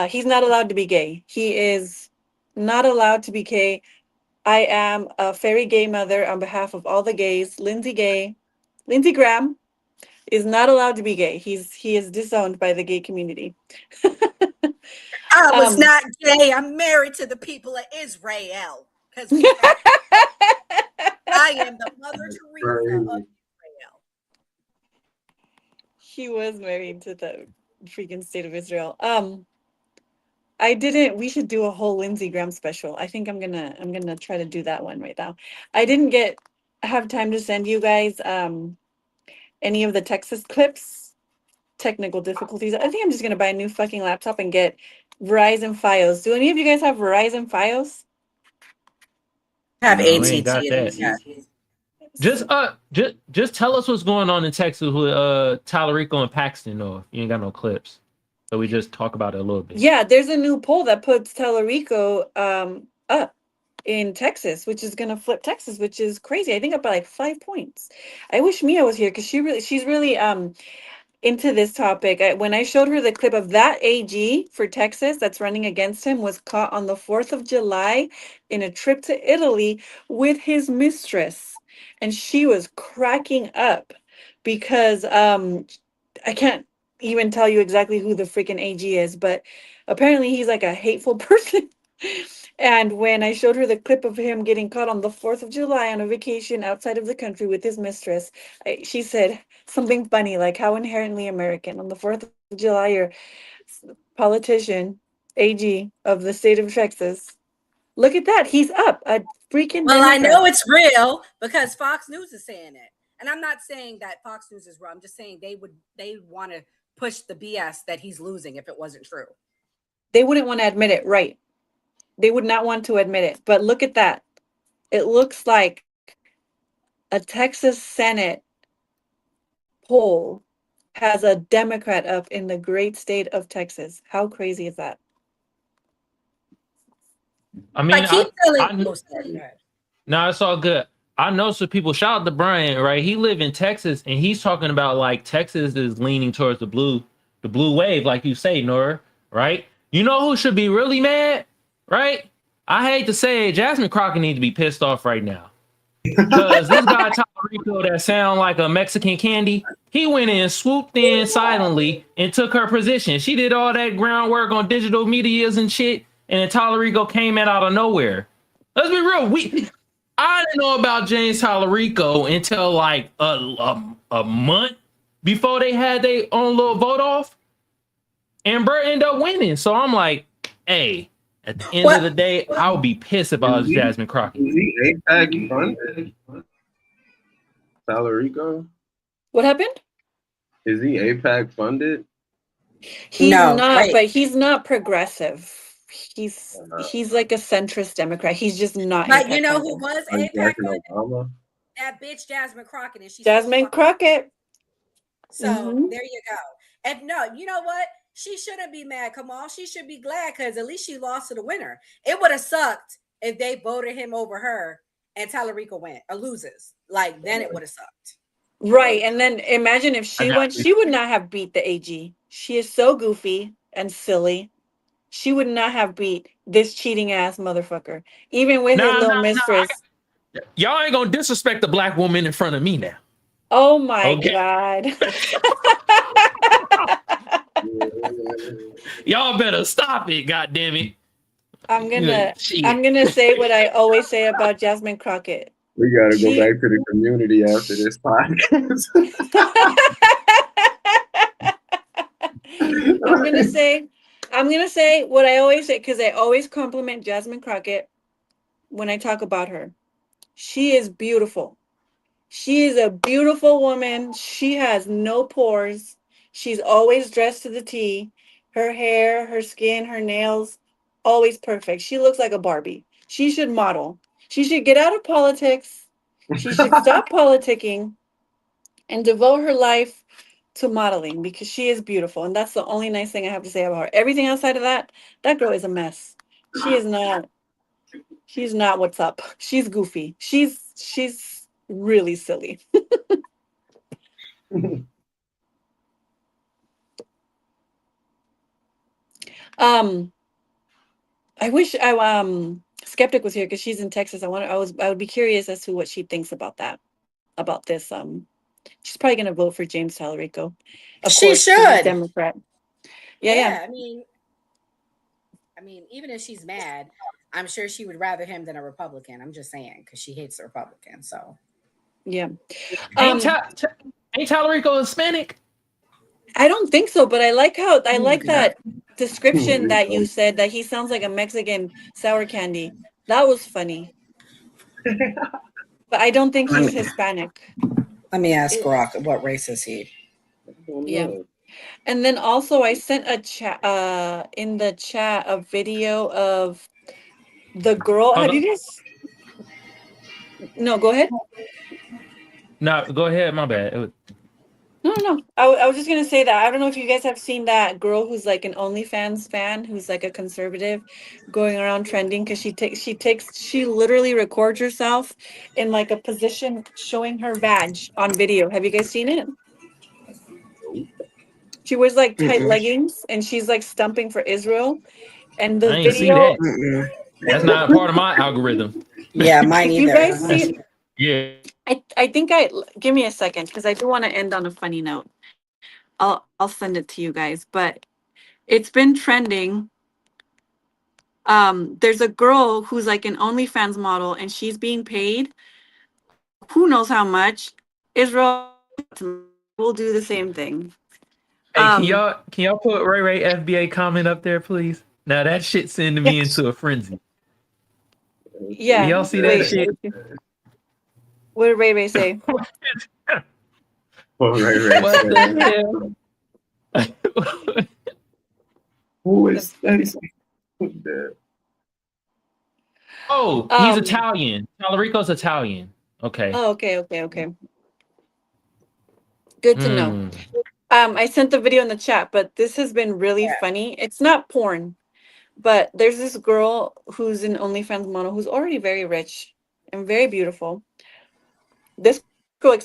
He's not allowed to be gay. He is not allowed to be gay. I am a very gay mother on behalf of all the gays. Lindsey Graham is not allowed to be gay. He is disowned by the gay community. I was not gay. I'm married to the people of Israel. Because I am the Mother Teresa of Israel. He was married to the freaking state of Israel. We should do a whole Lindsey Graham special. I think I'm gonna try to do that one right now. I didn't have time to send you guys any of the Texas clips. Technical difficulties. I think I'm just gonna buy a new fucking laptop and get Verizon Fios. Do any of you guys have Verizon Fios? I have AT&T. Got that. Just tell us what's going on in Texas with Talarico and Paxton, though. You ain't got no clips. So we just talk about it a little bit. Yeah, there's a new poll that puts Talarico up in Texas, which is gonna flip Texas, which is crazy. I think up by like 5 points. I wish Mia was here because she's really into this topic. When I showed her the clip of that AG for Texas that's running against him was caught on the 4th of July in a trip to Italy with his mistress. And she was cracking up because I can't even tell you exactly who the freaking AG is, but apparently he's like a hateful person. And when I showed her the clip of him getting caught on the 4th of July on a vacation outside of the country with his mistress, she said something funny like, how inherently American. On the 4th of July, you're politician, AG of the state of Texas. Look at that. He's up. A freaking Well, I Democrat. know it's real because Fox News is saying it. And I'm not saying that Fox News is wrong. I'm just saying they want to push the BS that he's losing if it wasn't true. They wouldn't want to admit it, right? They would not want to admit it. But look at that. It looks like a Texas Senate poll has a Democrat up in the great state of Texas. How crazy is that? I mean, Good. No, it's all good. I know some people. Shout out to Brian, right? He live in Texas, and he's talking about like Texas is leaning towards the blue wave, like you say, Nora, right? You know who should be really mad, right? I hate to say it, Jasmine Crockett needs to be pissed off right now. Because this guy Talarico that sound like a Mexican candy, he went in, swooped in silently, and took her position. She did all that groundwork on digital medias and shit, and then Talarico came out of nowhere. Let's be real. I didn't know about James Talarico until like a month before they had their own little vote off, and Bert ended up winning. So I'm like, hey, at the end of the day, I would be pissed if I was Jasmine Crockett. Is he APAC funded? Talarico? What happened? Is he APAC funded? He's not, but he's not progressive. He's like a centrist Democrat. He's just not. But APAC you know funded. who was APAC funded? That bitch Jasmine Crockett, and she's Jasmine Crockett. So there you go. And no, you know what? She shouldn't be mad, Kamal. She should be glad because at least she lost to the winner. It would have sucked if they voted him over her and Talarico went or loses. Like then it would have sucked. Right. And then imagine if she went, she would not have beat the AG. She is so goofy and silly. She would not have beat this cheating ass motherfucker, even with his little mistress. Y'all ain't gonna disrespect the black woman in front of me now. Oh my God. Y'all better stop it, goddamn it. I'm gonna say what I always say about Jasmine Crockett. We gotta go back to the community after this podcast. I'm gonna say what I always say because I always compliment Jasmine Crockett when I talk about her. She is beautiful. She is a beautiful woman. She has no pores. She's always dressed to the T. Her hair, her skin, her nails, always perfect. She looks like a Barbie. She should model. She should get out of politics. She should stop politicking and devote her life to modeling because she is beautiful. And that's the only nice thing I have to say about her. Everything outside of that, that girl is a mess. She's not what's up. She's goofy. She's really silly. I wish Skeptic was here because she's in Texas. I would be curious as to what she thinks about this. She's probably gonna vote for James Talarico. Of She course, should. she's Democrat. Yeah. I mean, even if she's mad, I'm sure she would rather him than a Republican. I'm just saying because she hates the Republican. So yeah. Ain't Talarico Hispanic? I don't think so, but I like that description that you said that he sounds like a Mexican sour candy. That was funny. But I don't think he's Hispanic. Let me ask Rock, what race is he? Yeah. And then also I sent a chat in the chat a video of the girl. No, go ahead. No, go ahead. My bad. No. I was just gonna say that I don't know if you guys have seen that girl who's like an OnlyFans fan, who's like a conservative, going around trending because she literally records herself in like a position showing her vag on video. Have you guys seen it? She wears like tight leggings and she's like stumping for Israel. And I the ain't see video, that. That's not a part of my algorithm. Yeah, mine if either. you guys see, Yeah. I think give me a second because I do want to end on a funny note. I'll send it to you guys, but it's been trending. There's a girl who's like an OnlyFans model and she's being paid who knows how much. Israel will do the same thing. Hey, can y'all put Ray FBA comment up there, please? Now that shit sending me into a frenzy. Yeah. Y'all see that shit? What did Ray say? What the hell? Who is that? Oh, he's Italian. Talarico's Italian. Okay. Oh, okay. Good to know. I sent the video in the chat, but this has been really funny. It's not porn, but there's this girl who's an OnlyFans model who's already very rich and very beautiful. This girl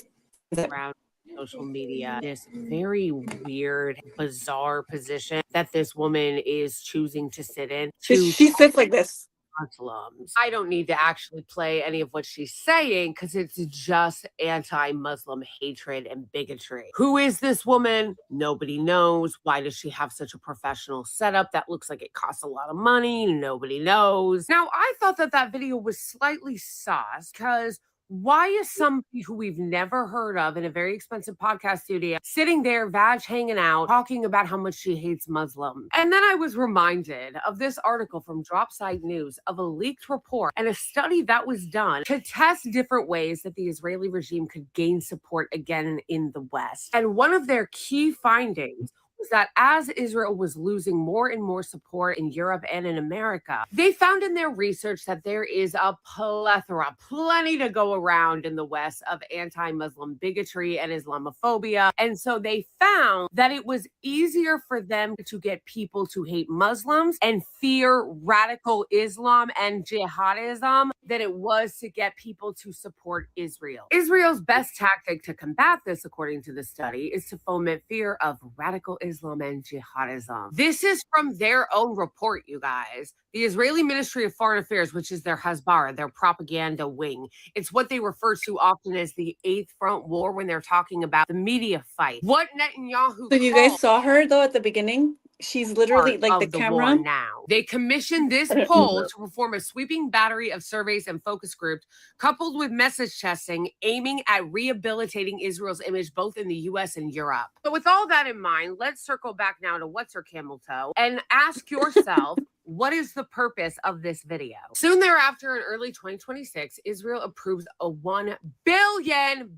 around social media, this very weird, bizarre position that this woman is choosing to sit in. She sits like this. Muslims. I don't need to actually play any of what she's saying because it's just anti-Muslim hatred and bigotry. Who is this woman? Nobody knows. Why does she have such a professional setup that looks like it costs a lot of money? Nobody knows. Now, I thought that video was slightly sus because why is somebody who we've never heard of in a very expensive podcast studio sitting there, vag hanging out, talking about how much she hates Muslims? And then I was reminded of this article from Dropsite News of a leaked report and a study that was done to test different ways that the Israeli regime could gain support again in the West. And one of their key findings was that as Israel was losing more and more support in Europe and in America, they found in their research that there is a plethora, plenty to go around in the West of anti-Muslim bigotry and Islamophobia. And so they found that it was easier for them to get people to hate Muslims and fear radical Islam and jihadism than it was to get people to support Israel. Israel's best tactic to combat this, according to the study, is to foment fear of radical Islam and jihadism. This is from their own report, you guys. The Israeli Ministry of Foreign Affairs, which is their Hasbara, their propaganda wing. It's what they refer to often as the Eighth Front War when they're talking about the media fight. What Netanyahu So you guys saw her though at the beginning? She's literally like the camera. War now. They commissioned this poll to perform a sweeping battery of surveys and focus groups, coupled with message testing, aiming at rehabilitating Israel's image both in the US and Europe. So with all that in mind, let's circle back now to what's her camel toe and ask yourself, what is the purpose of this video? Soon thereafter, in early 2026, Israel approves a $1 billion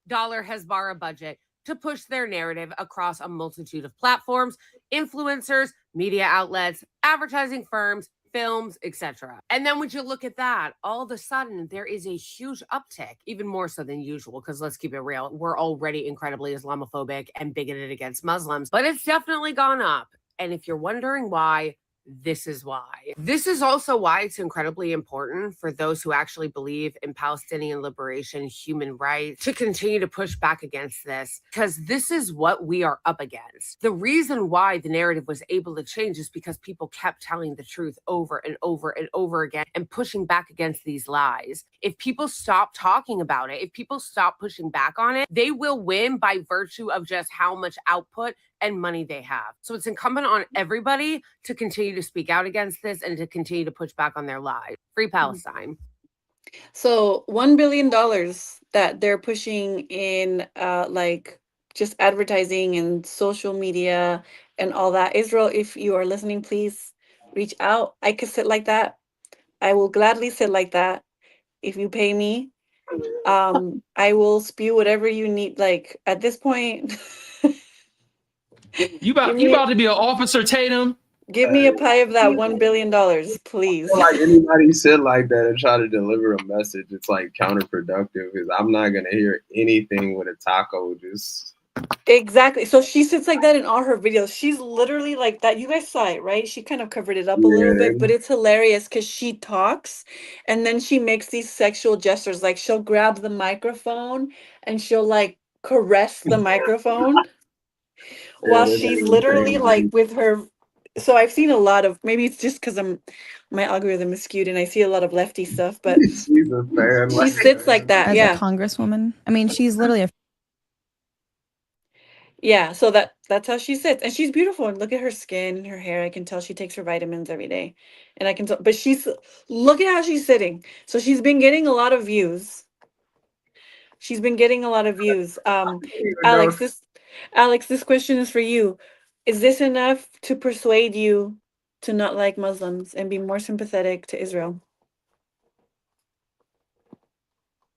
Hasbara budget to push their narrative across a multitude of platforms, influencers, media outlets, advertising firms, films, etc. And then when you look at that, all of a sudden there is a huge uptick, even more so than usual, because let's keep it real, we're already incredibly Islamophobic and bigoted against Muslims, but it's definitely gone up. And if you're wondering why, this is why. This is also why it's incredibly important for those who actually believe in Palestinian liberation, human rights, to continue to push back against this, because this is what we are up against. The reason why the narrative was able to change is because people kept telling the truth over and over and over again and pushing back against these lies. If people stop talking about it, if people stop pushing back on it, they will win by virtue of just how much output and money they have. So it's incumbent on everybody to continue to speak out against this and to continue to push back on their lies. Free Palestine. So $1 billion that they're pushing in like just advertising and social media and all that. Israel, if you are listening, please reach out. I could sit like that. I will gladly sit like that if you pay me. I will spew whatever you need. Like at this point, you about to be an Officer Tatum? Give me a pie of that $1 billion, please. Like anybody said like that and try to deliver a message, it's like counterproductive because I'm not gonna hear anything with a taco. Just Exactly. So she sits like that in all her videos. She's literally like that. You guys saw it, right? She kind of covered it up a little bit, but it's hilarious because she talks and then she makes these sexual gestures. Like she'll grab the microphone and she'll like caress the microphone while she's literally like with her. So I've seen a lot of, maybe it's just because my algorithm is skewed and I see a lot of lefty stuff, but she's a fan. she sits like that. As Yeah. a congresswoman, I mean, she's literally a Yeah, so that's how she sits, and she's beautiful. And look at her skin, her hair. I can tell she takes her vitamins every day, and I can tell. But look at how she's sitting. So she's been getting a lot of views. She's been getting a lot of views. Alex, this question is for you. Is this enough to persuade you to not like Muslims and be more sympathetic to Israel?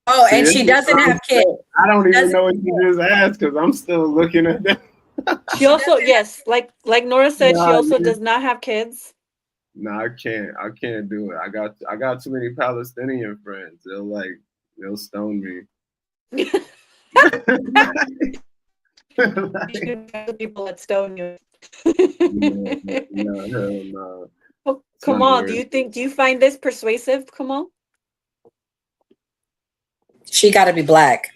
Oh, and she doesn't have kids. I don't even know what you just asked because I'm still looking at that. She also, yes, like Nora said, she also does not have kids. No, I can't do it. I got too many Palestinian friends. They'll stone me. People that stone you. No, hell no. Oh, Kamal, do you find this persuasive, Kamal? She got to be black.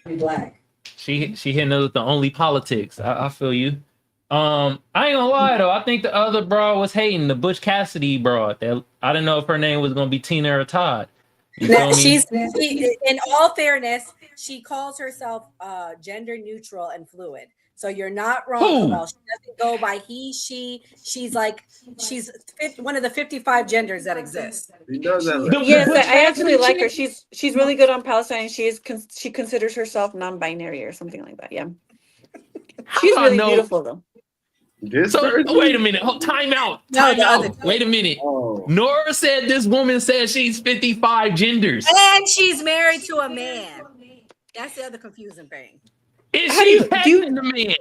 She hitting us with the only politics. I feel you. I ain't gonna lie though. I think the other broad was hating, the Butch Cassidy broad. I didn't know if her name was gonna be Tina or Todd. You feel me? In all fairness, she calls herself gender neutral and fluid. So you're not wrong, Kamal. She doesn't go by he, she. She's one of the 55 genders that exist. Yes, I actually like her. She's really good on Palestine. She considers herself non-binary or something like that. Yeah, she's really beautiful though. Wait a minute. Time out. Wait a minute. Nora said this woman said she's 55 genders. And she's married to a man. That's the other confusing thing. Is she pegging the man?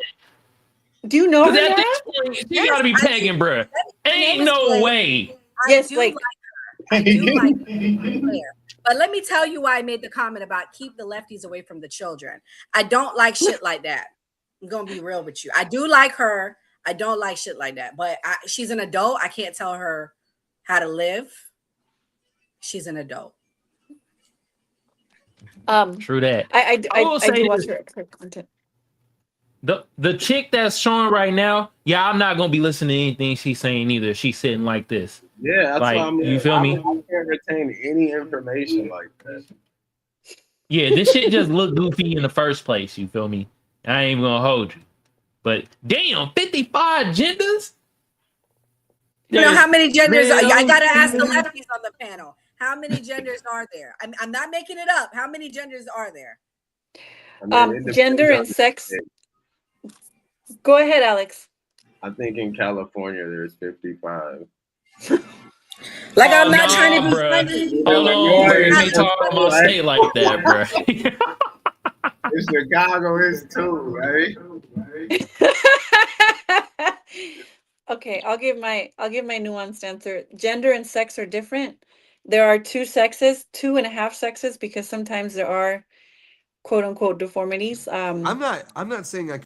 Do you know her? At this point, she gotta be pegging, bruh. Ain't no way. Yes, like her. I do like her. But let me tell you why I made the comment about keep the lefties away from the children. I don't like shit like that. I'm gonna be real with you. I do like her. I don't like shit like that. But she's an adult. I can't tell her how to live. She's an adult. True that. I do watch her content. The chick that's showing right now, yeah, I'm not gonna be listening to anything she's saying either. She's sitting like this. Yeah, that's like, what I mean. You feel me? I can't retain any information like that. Yeah, this shit just looked goofy in the first place. You feel me? I ain't even gonna hold you. But damn, 55 genders? You know how many genders are? I gotta ask the lefties on the panel. How many genders are there? I'm not making it up. How many genders are there? Gender and sex. Go ahead, Alex. I think in California there's 55. Like I'm not trying to be funny. Hold on, bro. You can't talk about my state like that, bro. Chicago is too, right? Okay, I'll give my nuanced answer. Gender and sex are different. There are 2 sexes, 2.5 sexes, because sometimes there are quote unquote deformities. I'm not saying I.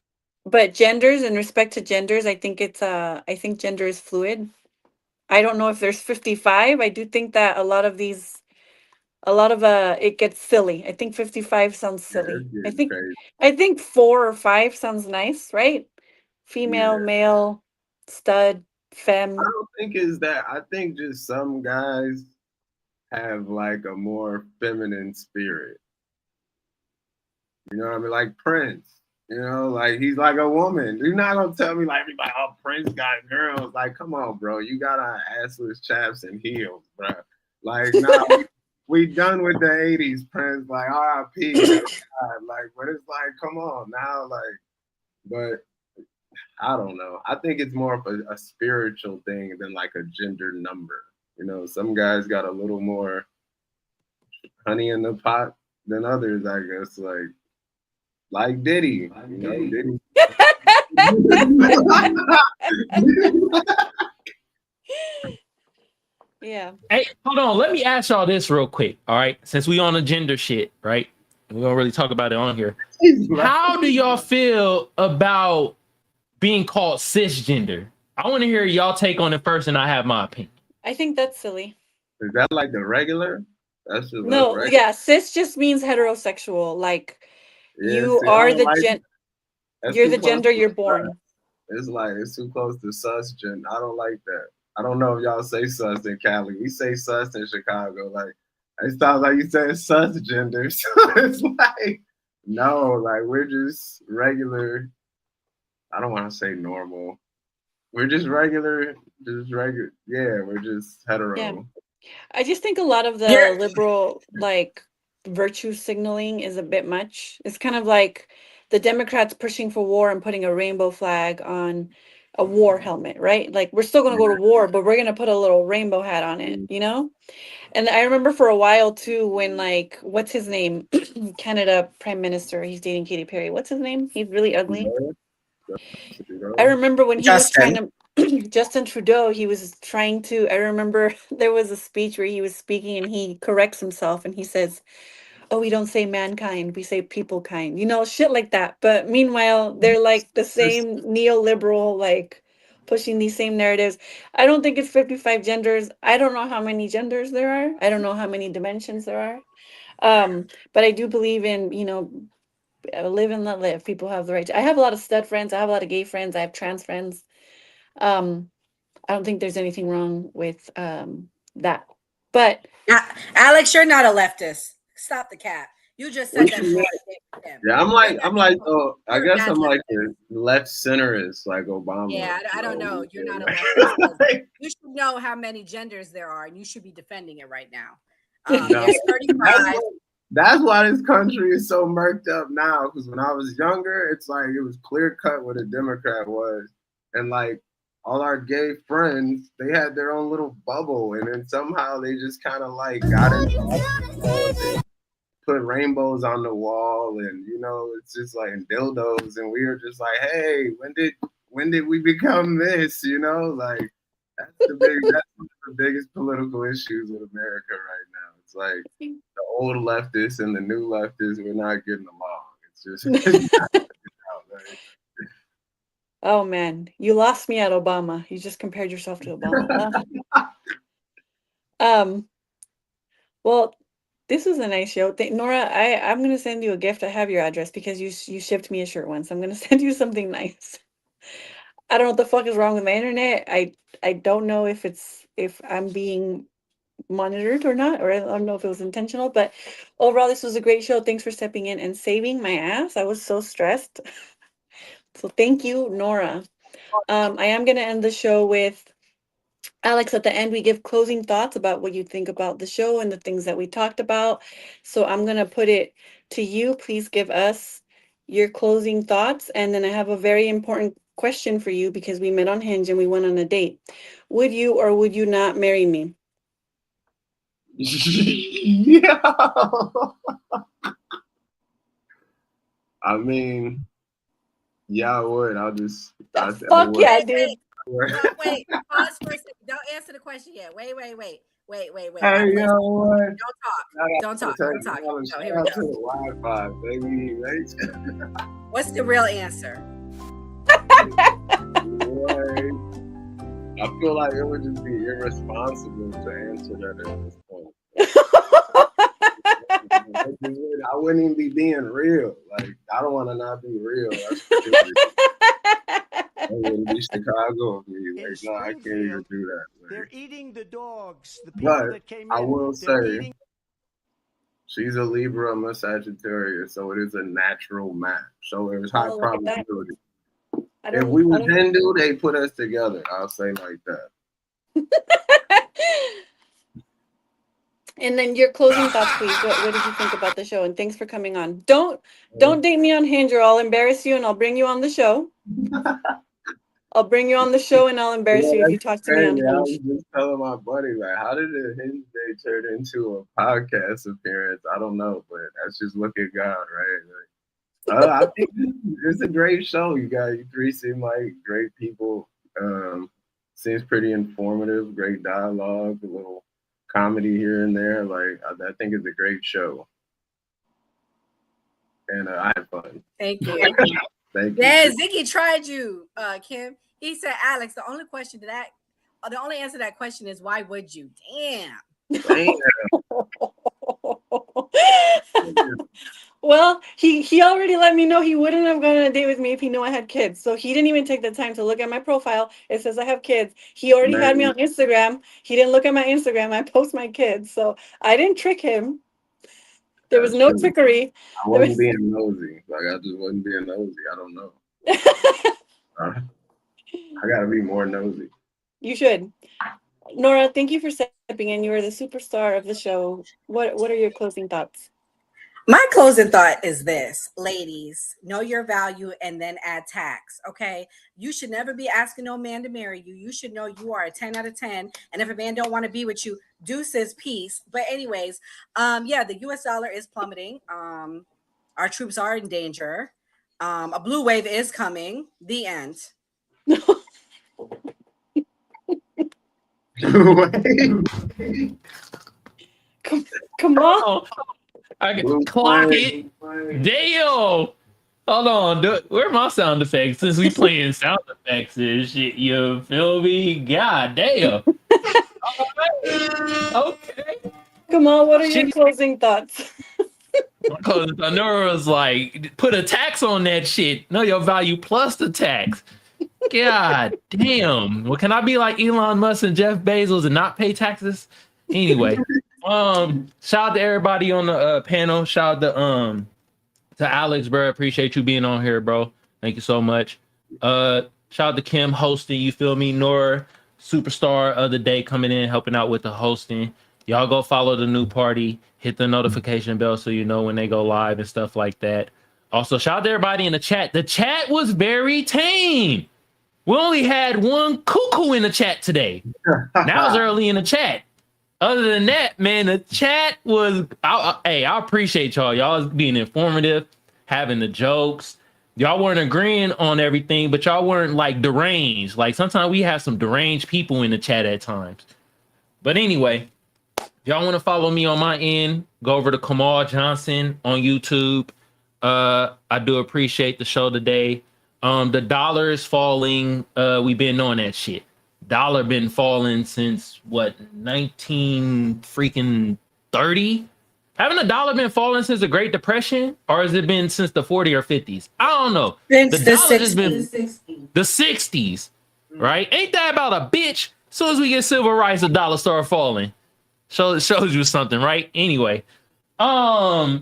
But genders, in respect to genders, I think gender is fluid. I don't know if there's 55. I do think that a lot of it gets silly. I think 55 sounds silly. I think 4 or 5 sounds nice, right? Female, male, stud, femme. I don't think it's that. I think just some guys have like a more feminine spirit. You know what I mean? Like Prince. You know, like he's like a woman. You're not gonna tell me like oh, Prince got girls. Like, come on, bro. You got on assless chaps and heels, bro. Like, nah, we done with the 80s, Prince. Like, R.I.P. Like, but it's like, come on now, like, but I don't know. I think it's more of a spiritual thing than like a gender number. You know, some guys got a little more honey in the pot than others, I guess. Like Diddy, you know, Diddy. Yeah. Hey, hold on. Let me ask y'all this real quick. All right. Since we on the gender shit, right? We don't really talk about it on here. How do y'all feel about being called cisgender? I want to hear y'all take on it first, and I have my opinion. I think that's silly. Is that like the regular? That's No, regular. yeah, cis just means heterosexual. Like Yeah, you see, I are don't the like gen that's you're too the close gender to you're sus. born. It's like it's too close to sus gen. I don't like that. I don't know if y'all say sus in Cali. We say sus in Chicago. Like it sounds like you say sus gender. So it's like no, like we're just regular. I don't want to say normal. We're just regular, Yeah, we're just hetero. Yeah. I just think a lot of the You're- liberal like virtue signaling is a bit much. It's kind of like the Democrats pushing for war and putting a rainbow flag on a war helmet, right? Like we're still going to go to war, but we're going to put a little rainbow hat on it, you know? And I remember for a while too when like what's his name? Canada Prime Minister, he's dating Katy Perry. What's his name? He's really ugly. I remember when he was trying to Justin Trudeau, he was trying to, I remember there was a speech where he was speaking and he corrects himself and he says, "Oh, we don't say mankind, we say people kind." You know, shit like that. But meanwhile, they're like the same neoliberal, like pushing these same narratives. I don't think it's 55 genders. I don't know how many genders there are. I don't know how many dimensions there are. But I do believe in, you know, live and let live. People have the right to, I have a lot of stud friends, I have a lot of gay friends, I have trans friends. I don't think there's anything wrong with that. But Alex, you're not a leftist. Stop the cap. You just said that. Yeah, I'm like, oh, I guess I'm like the left centerist, like Obama. Yeah, I don't know. You're not a leftist. You should know how many genders there are, and you should be defending it right now. There's 35. That's why this country is so murked up now. Because when I was younger, it's like it was clear cut what a Democrat was, and like all our gay friends, they had their own little bubble, and then somehow they just kind of like got into put rainbows on the wall, and you know, it's just like dildos, and we were just like, hey, when did we become this? You know, like that's one of the biggest political issues with America right now. It's like the old leftists and the new leftists, we're not getting along. It's just oh man, you lost me at Obama. You just compared yourself to Obama. Well, this was a nice show. Nora, I'm gonna send you a gift. I have your address because you shipped me a shirt once. I'm gonna send you something nice. I don't know what the fuck is wrong with my internet. I don't know if I'm being monitored or not, or I don't know if it was intentional, but overall this was a great show. Thanks for stepping in and saving my ass. I was so stressed. So thank you, Nora. I am gonna end the show with Alex. At the end, we give closing thoughts about what you think about the show and the things that we talked about. So I'm going to put it to you. Please give us your closing thoughts. And then I have a very important question for you because we met on Hinge and we went on a date. Would you or would you not marry me? Yeah. I mean, yeah, I would. Fuck yeah, dude. Wait, pause for a second. Don't answer the question yet. Wait. Hey, you know what? Don't talk. No, here we go. Wi-Fi, baby. What's the real answer? I feel like it would just be irresponsible to answer that at this point. I wouldn't even be being real. Like, I don't want to not be real. That's ridiculous. That wouldn't be Chicago of me. Like, no, I can't even do that. Like. They're eating the dogs. The people But that came in. I will say, she's a Libra, I'm a Sagittarius, so it is a natural match. So there's high probability. If we were Hindu, they put us together. I'll say like that. And then your closing thoughts, please. What did you think about the show? And thanks for coming on. Don't date me on Hinge or I'll embarrass you and I'll bring you on the show. I'll bring you on the show and I'll embarrass you if you talk to me on Hinge. I was just telling my buddy, like, how did the Hinge day turn into a podcast appearance? I don't know, but that's just look at God, right? Like, I think it's a great show. You three seem like great people. seems pretty informative. Great dialogue, a little comedy here and there. Like I think it's a great show, and I had fun. Thank you. Thank you. Yeah, Ziggy tried you, Kim. He said, Alex, the only answer to that question is why would you? Damn. Well, he already let me know he wouldn't have gone on a date with me if he knew I had kids. So he didn't even take the time to look at my profile. It says I have kids. He already had me on Instagram. He didn't look at my Instagram. I post my kids. So I didn't trick him. There was no trickery. I wasn't being nosy. Like I just wasn't being nosy. I don't know. I gotta be more nosy. You should. Nora, thank you for stepping in. You are the superstar of the show. What are your closing thoughts? My closing thought is this, ladies, know your value and then add tax, okay? You should never be asking no man to marry you. You should know you are a 10 out of 10. And if a man don't want to be with you, deuces, peace. But anyways, yeah, the US dollar is plummeting. Our troops are in danger. A blue wave is coming. The end. Come on. I can clock it. Damn. Hold on. Where are my sound effects? Since we playing sound effects and shit, you feel me? God damn. Okay. Come on, what are your closing thoughts? Because Nora was like, put a tax on that shit. Know your value plus the tax. God damn. Well, can I be like Elon Musk and Jeff Bezos and not pay taxes? Anyway, shout out to everybody on the panel. Shout out to Alex, bro. Appreciate you being on here, bro. Thank you so much. Shout out to Kim hosting, you feel me? Nora, superstar of the day, coming in, helping out with the hosting. Y'all go follow the new party, hit the notification bell so you know when they go live and stuff like that. Also, shout out to everybody in the chat. The chat was very tame. We only had one cuckoo in the chat today. That was early in the chat. Other than that, man, the chat was. Hey, I appreciate y'all. Y'all being informative, having the jokes. Y'all weren't agreeing on everything, but y'all weren't like deranged. Like sometimes we have some deranged people in the chat at times. But anyway, if y'all want to follow me on my end, go over to Kamal Johnson on YouTube. I do appreciate the show today. The dollar is falling. We've been knowing that shit. Dollar been falling since what, 19 freaking 30? Haven't the dollar been falling since the Great Depression, or has it been since the 40 or 50s? I don't know. Since the the dollar has 60s. been the 60s, right? Ain't that about a bitch? As soon as we get civil rights, the dollar start falling. So it shows you something, right? Anyway, yeah,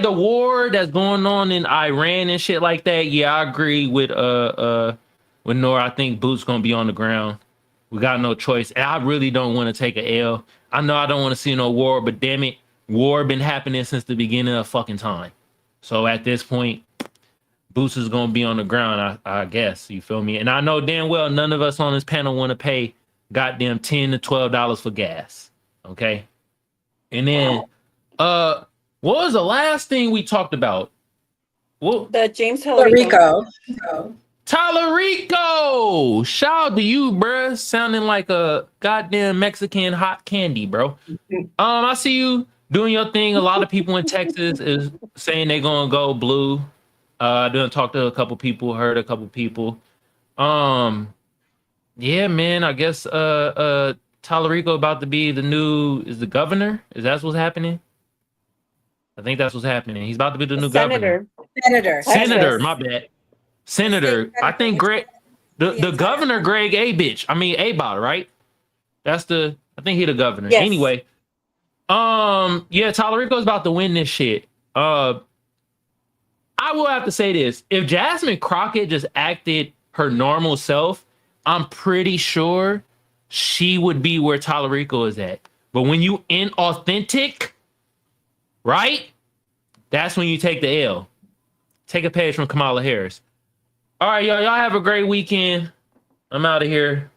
the war that's going on in Iran and shit like that. Yeah, I agree with Nora. I think Boots gonna be on the ground. We got no choice. And I really don't want to take an L. I know I don't want to see no war, but damn it, war been happening since the beginning of fucking time. So at this point, Boots is gonna be on the ground, I guess. You feel me? And I know damn well none of us on this panel want to pay goddamn $10 to $12 for gas. Okay. And then what was the last thing we talked about? Well, the James Talarico. Talarico! Shout out to you, bruh. Sounding like a goddamn Mexican hot candy, bro. I see you doing your thing. A lot of people in Texas is saying they're gonna go blue. I done talked to a couple people, heard a couple people. Yeah, man. I guess Talarico about to be the governor. Is that what's happening? I think that's what's happening. He's about to be the new governor. Senator, my bad. Senator, I think Greg, the governor, Greg Abbott, right? I think he the governor. Yes. Anyway, yeah, Talarico's about to win this shit. I will have to say this. If Jasmine Crockett just acted her normal self, I'm pretty sure she would be where Talarico is at. But when you inauthentic, right? That's when you take the L. Take a page from Kamala Harris. All right, y'all have a great weekend. I'm out of here.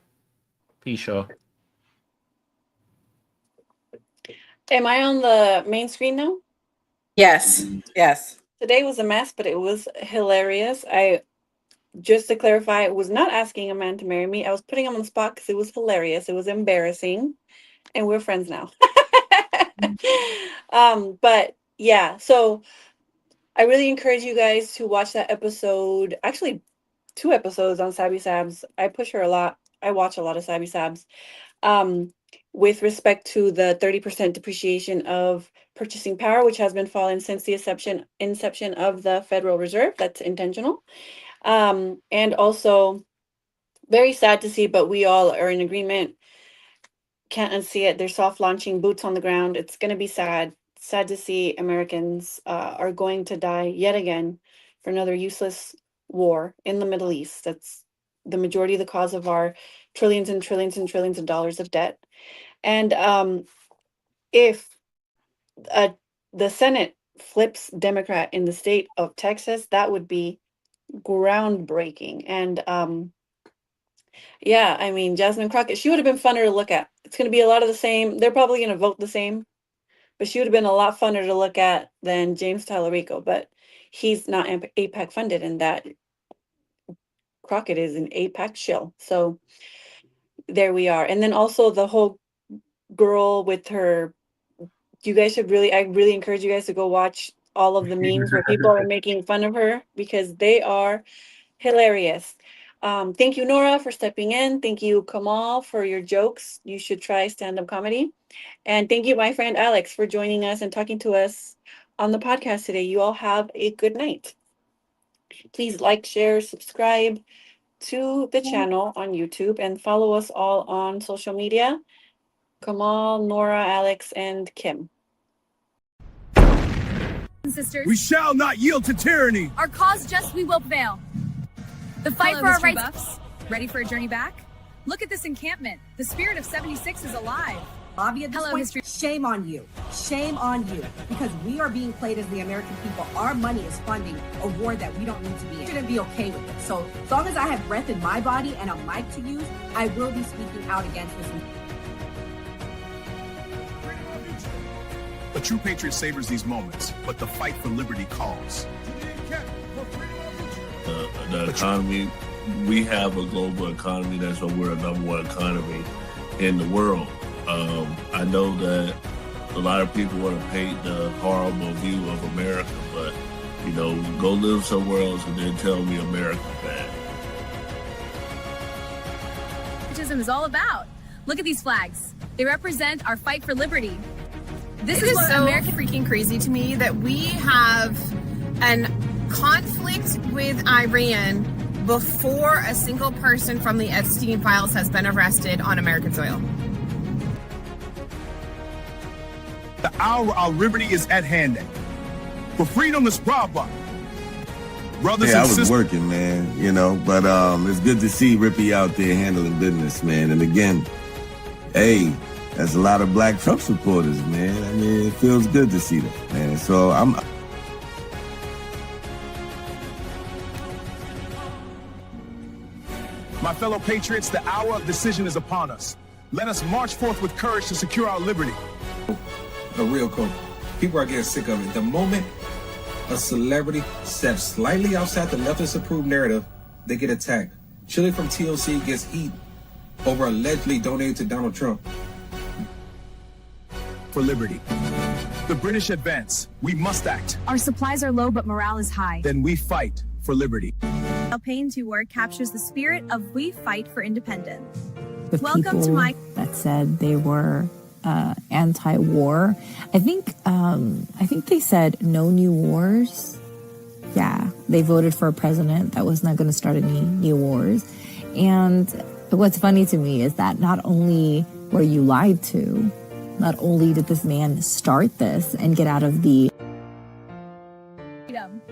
Peace, y'all. Am I on the main screen now? Yes. Yes. Today was a mess, but it was hilarious. I just to clarify, I was not asking a man to marry me. I was putting him on the spot because it was hilarious. It was embarrassing. And we're friends now. But yeah, so I really encourage you guys to watch that episode. Actually, 2 episodes on Sabby Sabs. I push her a lot. I watch a lot of Sabby Sabs. With respect to the 30% depreciation of purchasing power, which has been falling since the inception of the Federal Reserve. That's intentional. And also very sad to see, but we all are in agreement. Can't unsee it. They're soft launching, boots on the ground. It's going to be sad. Sad to see Americans are going to die yet again for another useless war in the Middle East. That's the majority of the cause of our trillions and trillions and trillions of dollars of debt. And if the Senate flips Democrat in the state of Texas, that would be groundbreaking. And yeah, I mean, Jasmine Crockett, she would have been funner to look at. It's going to be a lot of the same. They're probably going to vote the same, but she would have been a lot funner to look at than James Talarico. But he's not APAC funded, and that Crockett is an APAC shill. So there we are. And then also the whole girl with her. You guys should I really encourage you guys to go watch all of the memes where people are making fun of her because they are hilarious. Thank you, Nora, for stepping in. Thank you, Kamal, for your jokes. You should try stand-up comedy. And thank you, my friend Alex, for joining us and talking to us on the podcast today. You all have a good night. Please like, share, subscribe to the channel on YouTube and follow us all on social media. Kamal, Nora, Alex, and Kim. Sisters, We shall not yield to tyranny. our cause just we will prevail. The fight Hello, for our history rights. buffs. Ready for a journey back? Look at this encampment. The spirit of 76 is alive. Bobby, at this Hello, point, history. shame on you. Shame on you. Because we are being played as the American people. Our money is funding a war that we don't need to be in. We shouldn't be okay with it. So as long as I have breath in my body and a mic to use, I will be speaking out against this. A true patriot savors these moments, but the fight for liberty calls. The economy, we have a global economy that's we're a number one economy in the world. I know that a lot of people want to paint the horrible view of America, but go live somewhere else and then tell me America's bad. Patriotism is all about. Look at these flags. They represent our fight for liberty. This is is what so American- freaking crazy to me that we have an conflict with Iran before a single person from the Epstein files has been arrested on American soil. The hour of our liberty is at hand. For freedom is brava. Brothers Yeah, I and was sisters. working, man, but it's good to see Rippy out there handling business, man. And again, hey, that's a lot of black Trump supporters, man. I mean, it feels good to see them, man. So My fellow patriots, the hour of decision is upon us. Let us march forth with courage to secure our liberty. A real coach. People are getting sick of it. The moment a celebrity steps slightly outside the leftist approved narrative, they get attacked. Chili from TLC gets heat over allegedly donating to Donald Trump. For liberty. The British advance. We must act. Our supplies are low, but morale is high. Then we fight for liberty. Pain to War captures the spirit of we fight for independence. The Welcome to people my that said they were anti-war. I think they said no new wars. Yeah, they voted for a president that was not going to start any new wars. And what's funny to me is that not only were you lied to, not only did this man start this and get out of the freedom.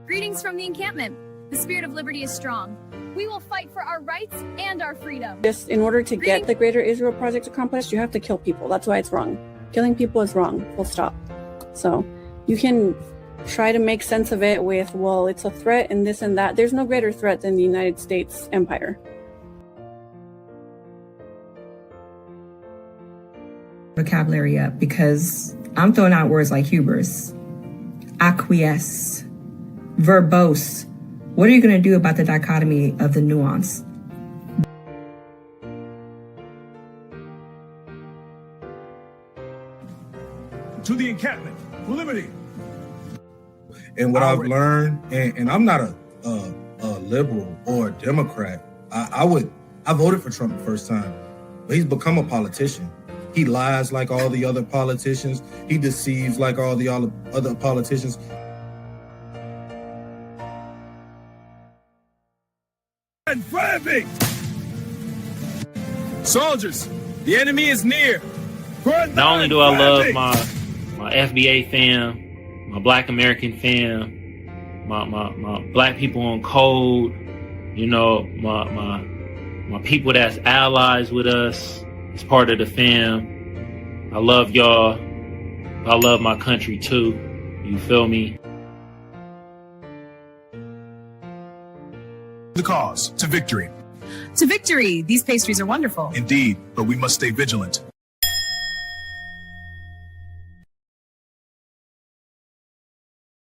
Greetings from the encampment. The spirit of liberty is strong. We will fight for our rights and our freedom. Just in order to get the Greater Israel Project accomplished, you have to kill people. That's why it's wrong. Killing people is wrong. Full stop. So you can try to make sense of it with, well, it's a threat and this and that. There's no greater threat than the United States empire. Vocabulary up because I'm throwing out words like hubris, acquiesce, verbose, What are you going to do about the dichotomy of the nuance? To the encampment. Liberty. And what I've learned, and I'm not a liberal or a Democrat. I voted for Trump the first time, but he's become a politician. He lies like all the other politicians. He deceives like all the other politicians. And flaming! Soldiers, the enemy is near. Not only do I love my FBA fam, my Black American fam, my Black people on code, you know, my people that's allies with us, as part of the fam. I love y'all. I love my country too. You feel me? The cause to victory. To victory. These pastries are wonderful. Indeed, but we must stay vigilant.